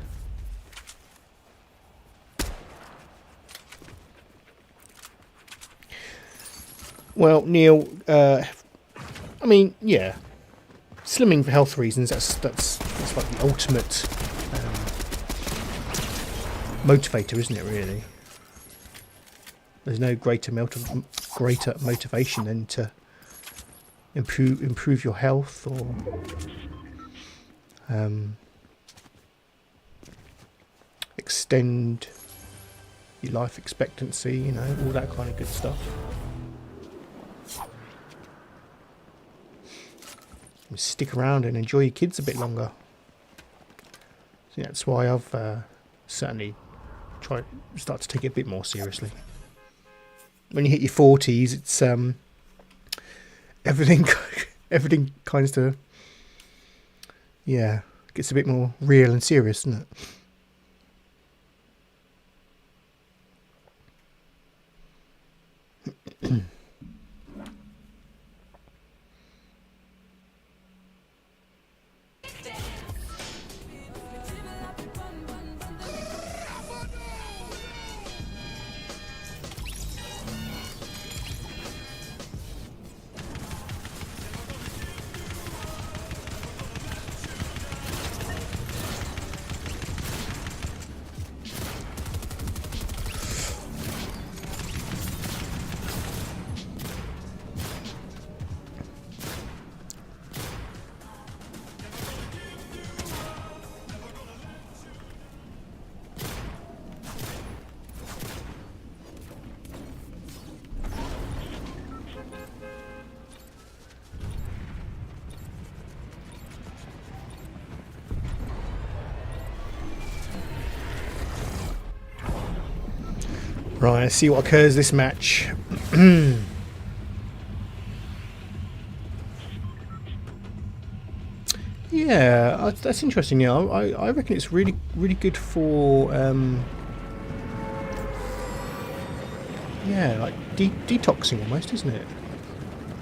Speaker 1: Well, Neil, I mean, yeah, slimming for health reasons, that's like the ultimate motivator, isn't it, really? There's no greater motivation than to improve your health or extend your life expectancy, you know, all that kind of good stuff. Stick around and enjoy your kids a bit longer. So that's why I've certainly tried to start to take it a bit more seriously. When you hit your 40s, it's everything kind of gets a bit more real and serious, doesn't it? Right, let's see what occurs this match. Yeah, that's interesting. Yeah, I reckon it's really good for yeah, like detoxing almost, isn't it?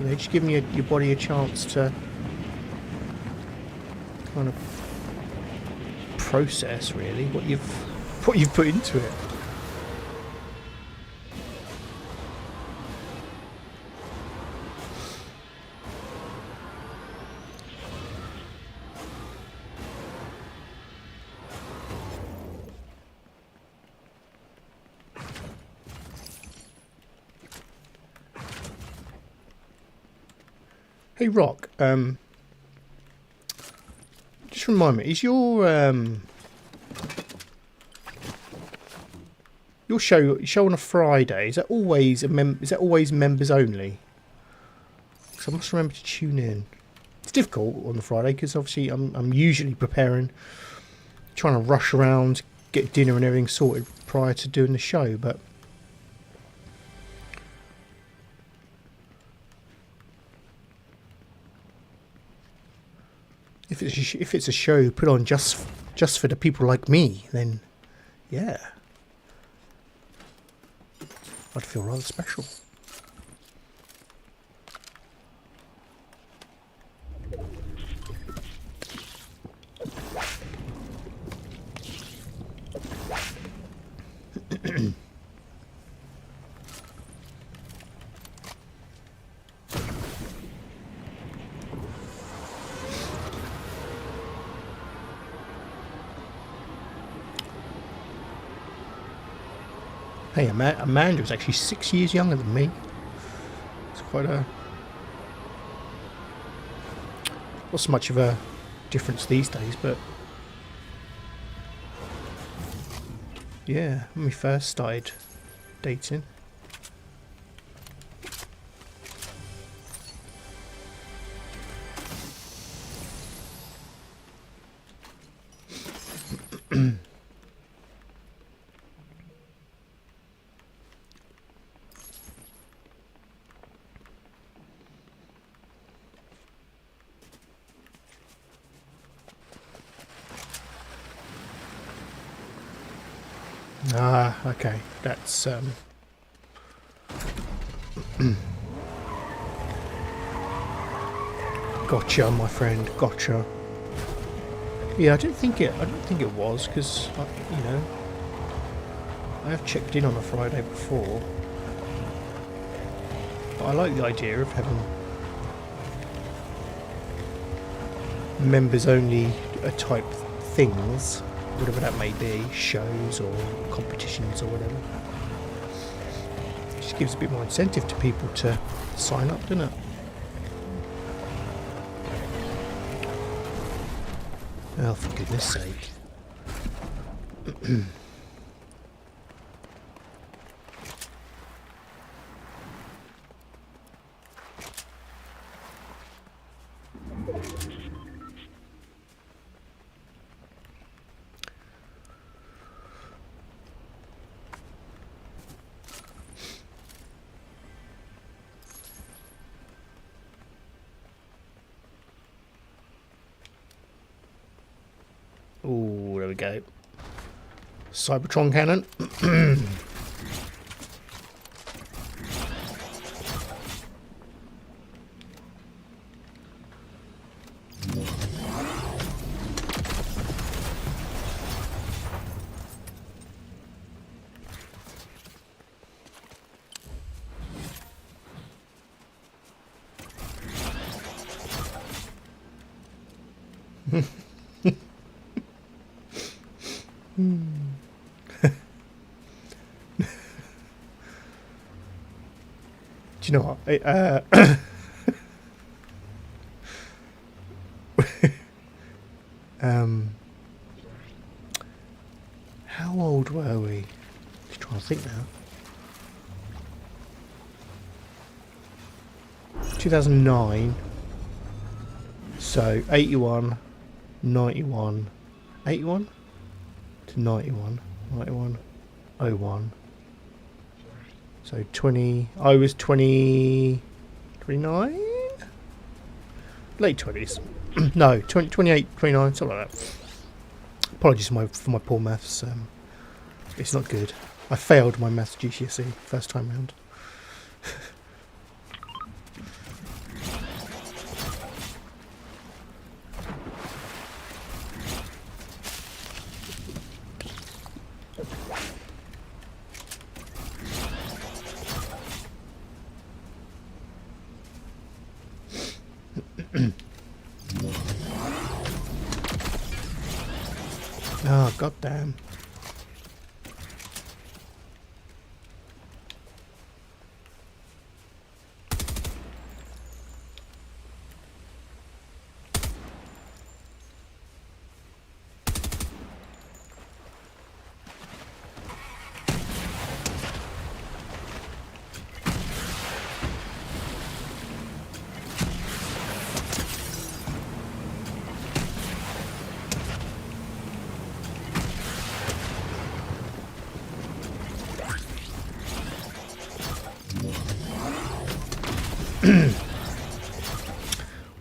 Speaker 1: You know, just giving your body a chance to kind of process really what you've put into it. Hey Rock, just remind me, is your show on a Friday? Is that always members only? Because I must remember to tune in. It's difficult on the Friday because obviously I'm usually preparing, trying to rush around, get dinner and everything sorted prior to doing the show, but. If it's a show put on just for the people like me, then yeah, I'd feel rather special. Hey, Amanda's actually 6 years younger than me. It's quite a... not so much of a difference these days, but... yeah, when we first started dating. Ah, okay. That's gotcha, my friend. Gotcha. Yeah, I don't think it was because you know, I have checked in on a Friday before, but I like the idea of having members only type things. Whatever that may be, shows or competitions or whatever. It just gives a bit more incentive to people to sign up, doesn't it? Oh, for goodness sake. Oh, there we go. Cybertron cannon. Do you know what? How old were we? Just trying to think now. 2009. So 81, 91, 81 to 91, 91, 01, So 20. I was 20, 29, late 20s. No, 20, 28, 29, something like that. Apologies for my poor maths. It's not good. I failed my maths GCSE first time round. Oh, goddamn.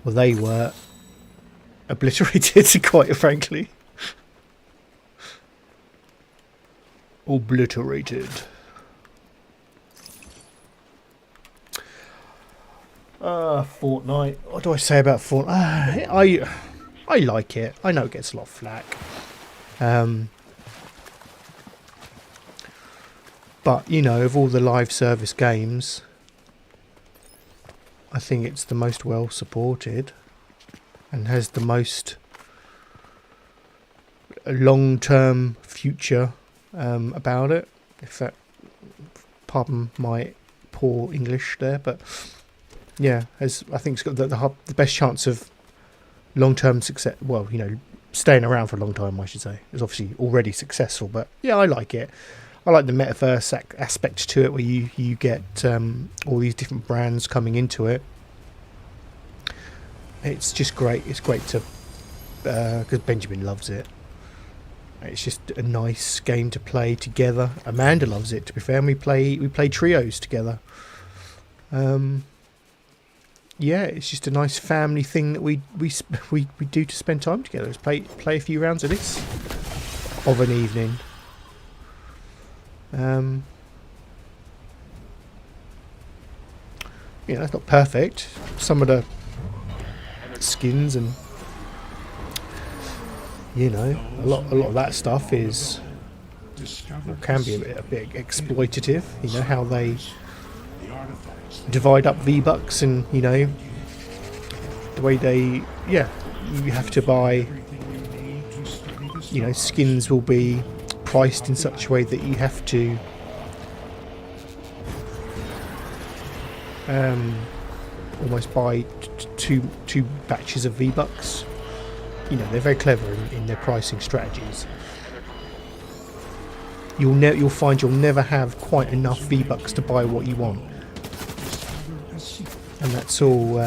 Speaker 1: Well, they were obliterated, quite frankly. Obliterated. Fortnite. What do I say about Fortnite? I like it. I know it gets a lot of flack. But, you know, of all the live service games, I think it's the most well supported and has the most long-term future about it. If that, pardon my poor English there, but yeah, I think it's got the best chance of long-term success. Well, you know, staying around for a long time, I should say. It's obviously already successful, but yeah, I like it. I like the metaverse aspect to it, where you get all these different brands coming into it. It's just great. It's great to because Benjamin loves it. It's just a nice game to play together. Amanda loves it, to be fair, and we play trios together. Yeah, it's just a nice family thing that we do to spend time together. Is play a few rounds of this of an evening. You know, it's not perfect. Some of the skins and, you know, a lot of that stuff is, or can be a bit exploitative. You know, how they divide up V-Bucks, and, you know, the way they, yeah, you have to buy, you know, skins will be priced in such a way that you have to almost buy two batches of V-Bucks. You know, they're very clever in their pricing strategies. You'll find you'll never have quite enough V-Bucks to buy what you want, and that's all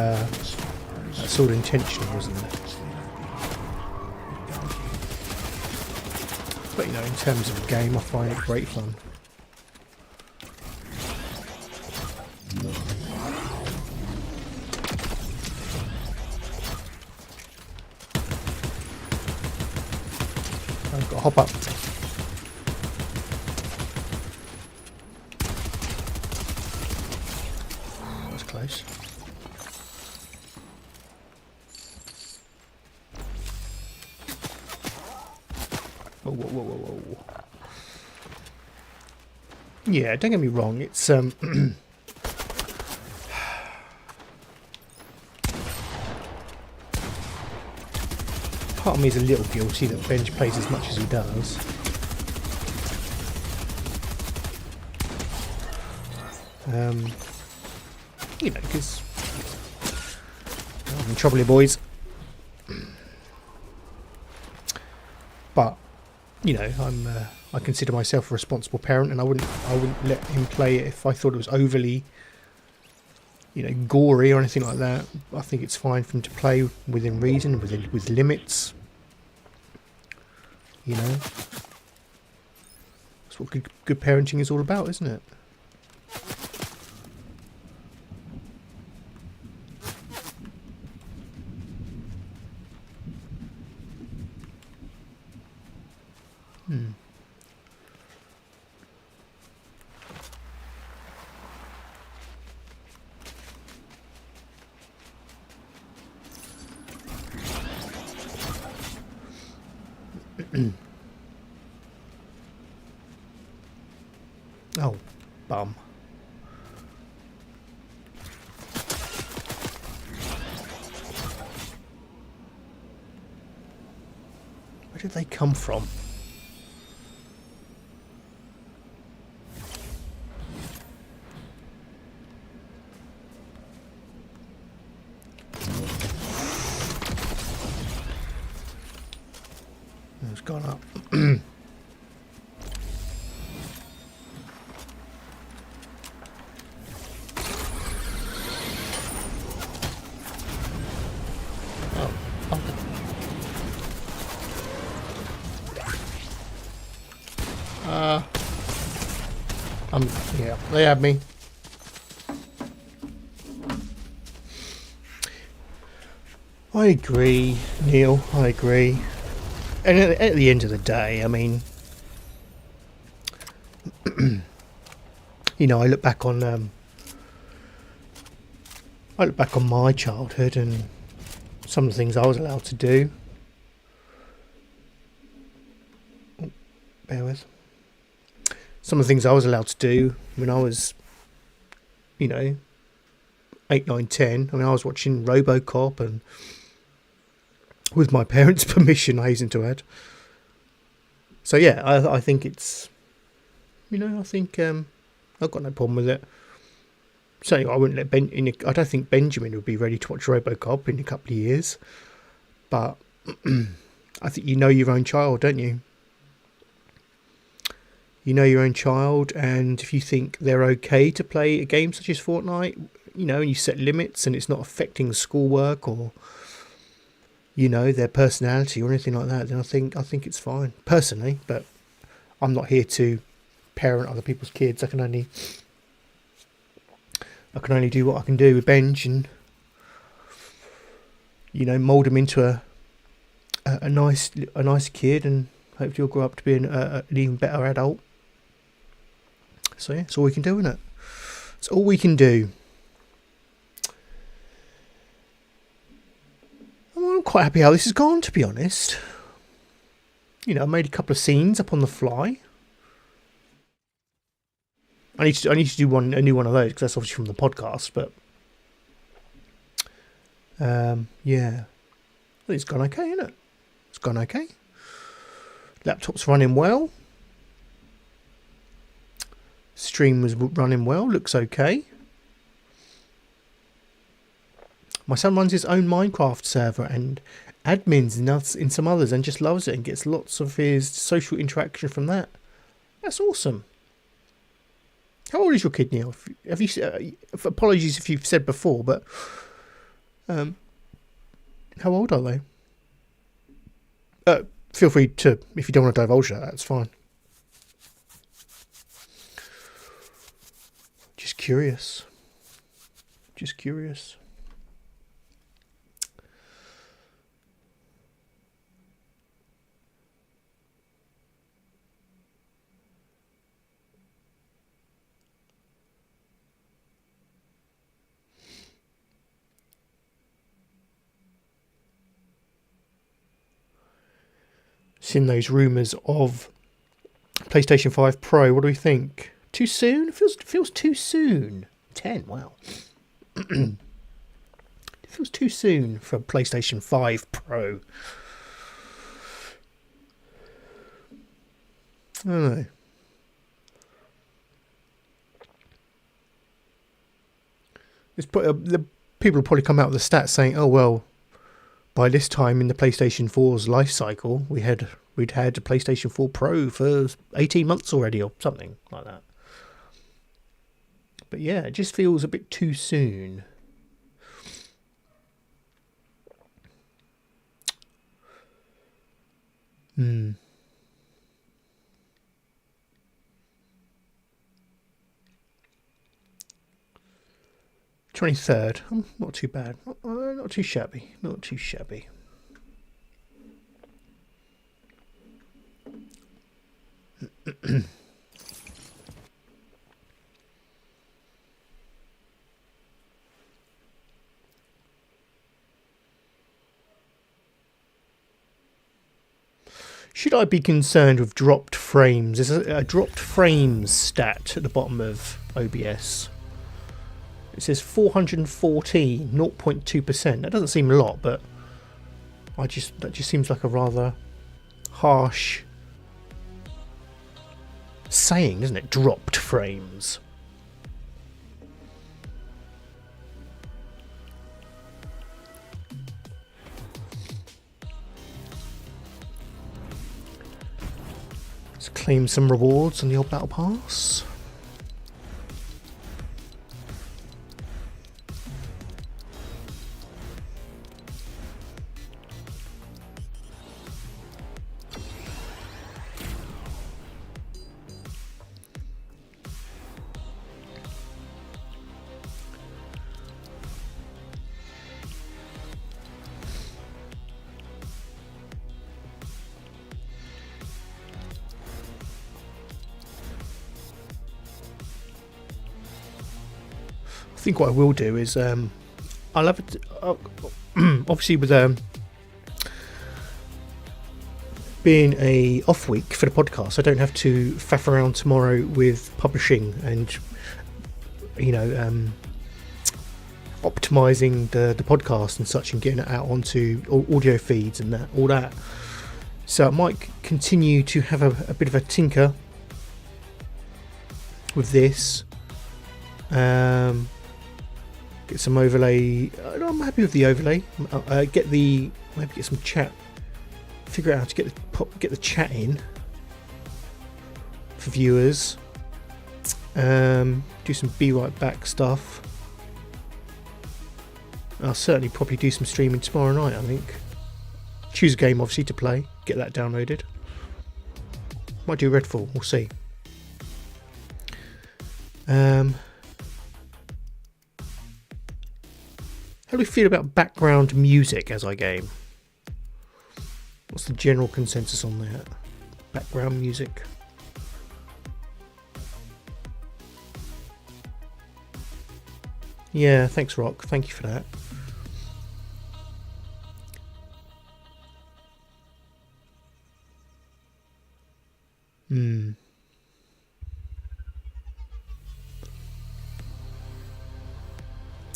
Speaker 1: intentional, isn't it? But, you know, in terms of the game, I find it great fun. I've got to hop up. That's close. Whoa. Yeah, don't get me wrong, it's part of me is a little guilty that Benj plays as much as he does. You know, because I'm in trouble here, boys. But, you know, I consider myself a responsible parent, and I wouldn't let him play it if I thought it was overly, you know, gory or anything like that. I think it's fine for him to play within reason, with limits. You know, that's what good parenting is all about, isn't it? Oh, bum. Where did they come from? It's gone up. Yeah, they had me. I agree, Neil. I agree. And at the end of the day, I mean, you know, I look back on my childhood and some of the things I was allowed to do. Oh, bear with. Some of the things I was allowed to do when I was, you know, 8, 9, 10. I mean, I was watching RoboCop, and with my parents' permission, I hasten to add. So yeah, I think it's, you know, I think I've got no problem with it. Certainly, I wouldn't let I don't think Benjamin would be ready to watch RoboCop in a couple of years. But I think you know your own child, don't you? You know your own child, and if you think they're okay to play a game such as Fortnite, you know, and you set limits and it's not affecting schoolwork or, you know, their personality or anything like that, then I think it's fine, personally. But I'm not here to parent other people's kids. I can only do what I can do with Benj and, you know, mould him into a nice kid, and hopefully he'll grow up to be an even better adult. So yeah, it's all we can do, isn't it? It's all we can do. I'm quite happy how this has gone, to be honest. You know, I made a couple of scenes up on the fly. I need to do a new one of those because that's obviously from the podcast. But yeah, it's gone okay, isn't it? It's gone okay. Laptop's running well. Stream was running well. Looks okay. My son runs his own Minecraft server and admins in some others, and just loves it and gets lots of his social interaction from that. That's awesome. How old is your kid, Neil? Have you? Apologies if you've said before, but how old are they? Feel free to, if you don't want to divulge that, that's fine. Just curious. Just curious. Seen those rumours of PlayStation 5 Pro. What do we think? Too soon? Feels too soon. 10, wow. It feels too soon for PlayStation 5 Pro. I don't know. The people will probably come out with the stats saying, oh, well, by this time in the PlayStation 4's life cycle, we'd had a PlayStation 4 Pro for 18 months already or something like that. But yeah, it just feels a bit too soon. Hmm. 23rd. Not too bad. Not too shabby. Not too shabby. Should I be concerned with dropped frames? There's a dropped frames stat at the bottom of OBS. It says 414, 0.2%. That doesn't seem a lot, but that just seems like a rather harsh saying, isn't it? Dropped frames. Let's claim some rewards on the old battle pass. I think what I will do is I'll have it obviously with being a off week for the podcast, I don't have to faff around tomorrow with publishing and optimizing the podcast and such and getting it out onto audio feeds and all that. So I might continue to have a bit of a tinker with this. Get some overlay. I'm happy with the overlay. Maybe get some chat. Figure out how to get the chat in for viewers. Do some be right back stuff. I'll certainly probably do some streaming tomorrow night. I think. Choose a game obviously to play. Get that downloaded. Might do Redfall. We'll see. How do we feel about background music as I game? What's the general consensus on that? Background music. Yeah, thanks Rock. Thank you for that.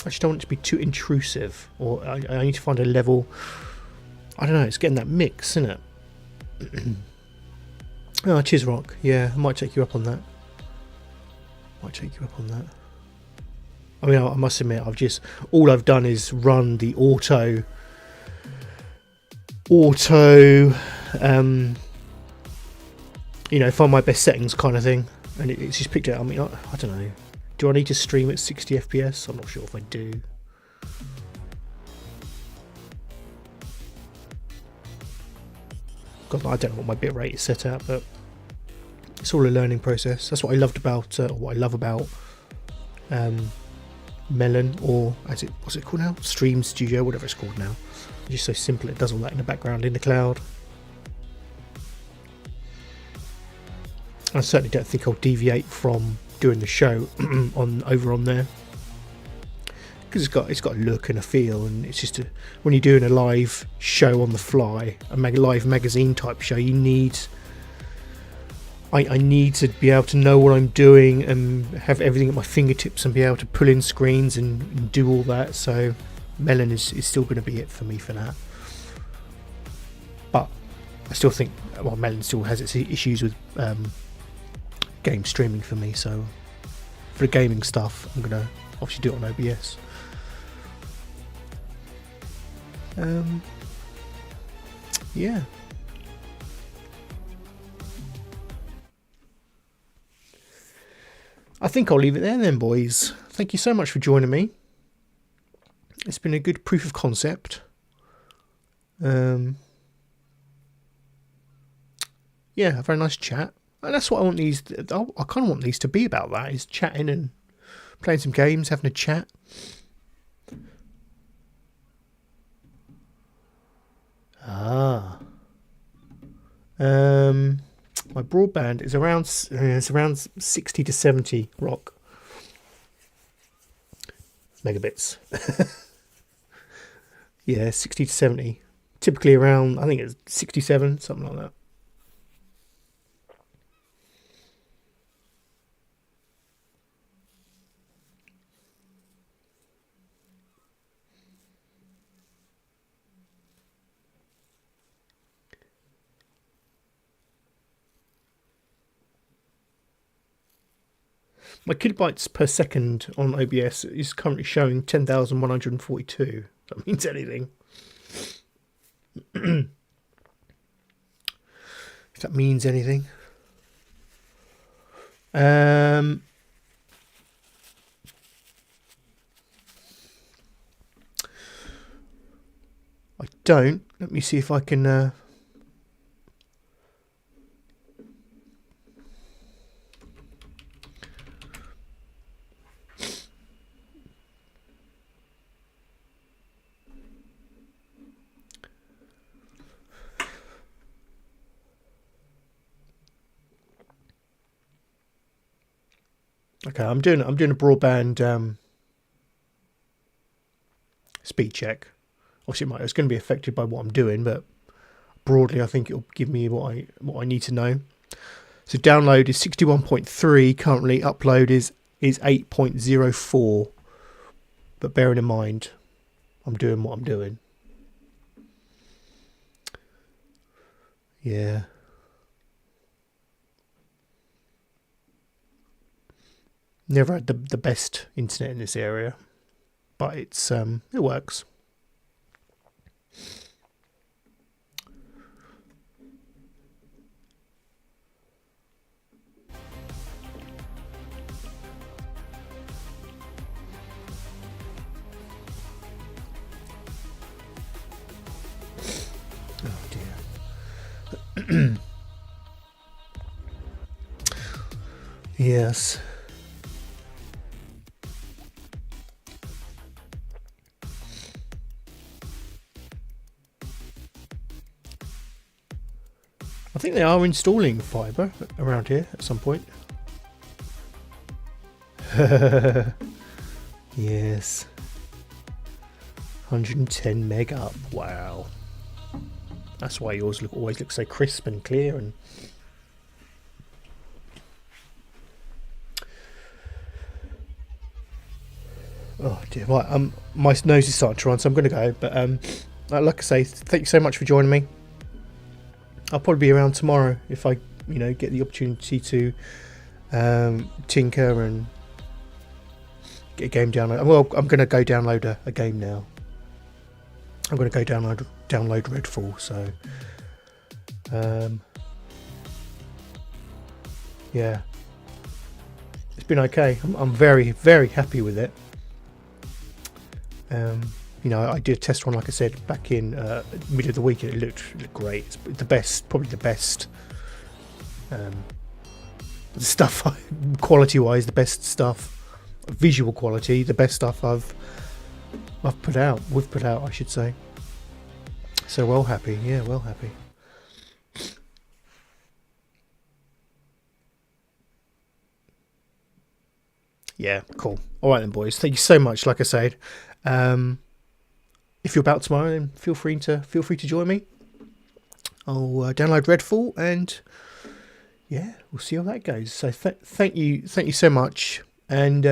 Speaker 1: I just don't want it to be too intrusive, or I need to find a level. I don't know, it's getting that mix, isn't it? Oh, cheers Rock. Yeah, I might take you up on that. I mean, I must admit, all I've done is run the auto find my best settings kind of thing, and it's just picked it up. I mean, I don't know. Do I need to stream at 60 FPS? I'm not sure if I do. God, I don't know what my bitrate is set at, but it's all a learning process. That's what I loved about, what I love about Melon, or what's it called now? Stream Studio, whatever it's called now. It's just so simple. It does all that in the background in the cloud. I certainly don't think I'll deviate from doing the show over on there, because it's got a look and a feel, and it's just when you're doing a live show on the fly, live magazine type show, you need I need to be able to know what I'm doing and have everything at my fingertips and be able to pull in screens and do all that. So Melon is still going to be it for me for that. But I still think Melon still has its issues with game streaming for me. So for the gaming stuff, I'm going to obviously do it on OBS. Yeah. I think I'll leave it there then, boys. Thank you so much for joining me. It's been a good proof of concept. Yeah, a very nice chat. And that's what I want these... I kind of want these to be about that, is chatting and playing some games, having a chat. I My broadband is around it's around 60 to 70 rock megabits. Yeah, 60 to 70. Typically around, I think it's 67, something like that. My kilobytes per second on OBS is currently showing 10,142. That means anything. If that means anything. I don't. Let me see if I can... Okay, I'm doing a broadband speed check. Obviously, it's going to be affected by what I'm doing, but broadly, I think it'll give me what I need to know. So download is 61.3 currently. Upload is 8.04. But bearing in mind, I'm doing what I'm doing. Yeah. Never had the best internet in this area, but it works. Oh dear. Yes. I think they are installing fibre around here at some point. Yes. 110 meg up. Wow. That's why yours always look so crisp and clear. And oh dear. Right. My nose is starting to run, so I'm going to go. But like I say, thank you so much for joining me. I'll probably be around tomorrow if I, get the opportunity to tinker and get a game download. Well, I'm going to go download a game now. I'm going to go download Redfall. So, yeah, it's been okay. I'm very, very happy with it. I did a test run, like I said, back in middle of the week, and it looked great. It's probably the best stuff, quality-wise, the best stuff, visual quality, the best stuff we've put out, I should say. So well happy, yeah, well happy. Yeah, cool. All right then, boys. Thank you so much. Like I said. If you're about tomorrow, then feel free to join me. I'll download Redfall, and yeah, we'll see how that goes. So thank you so much, and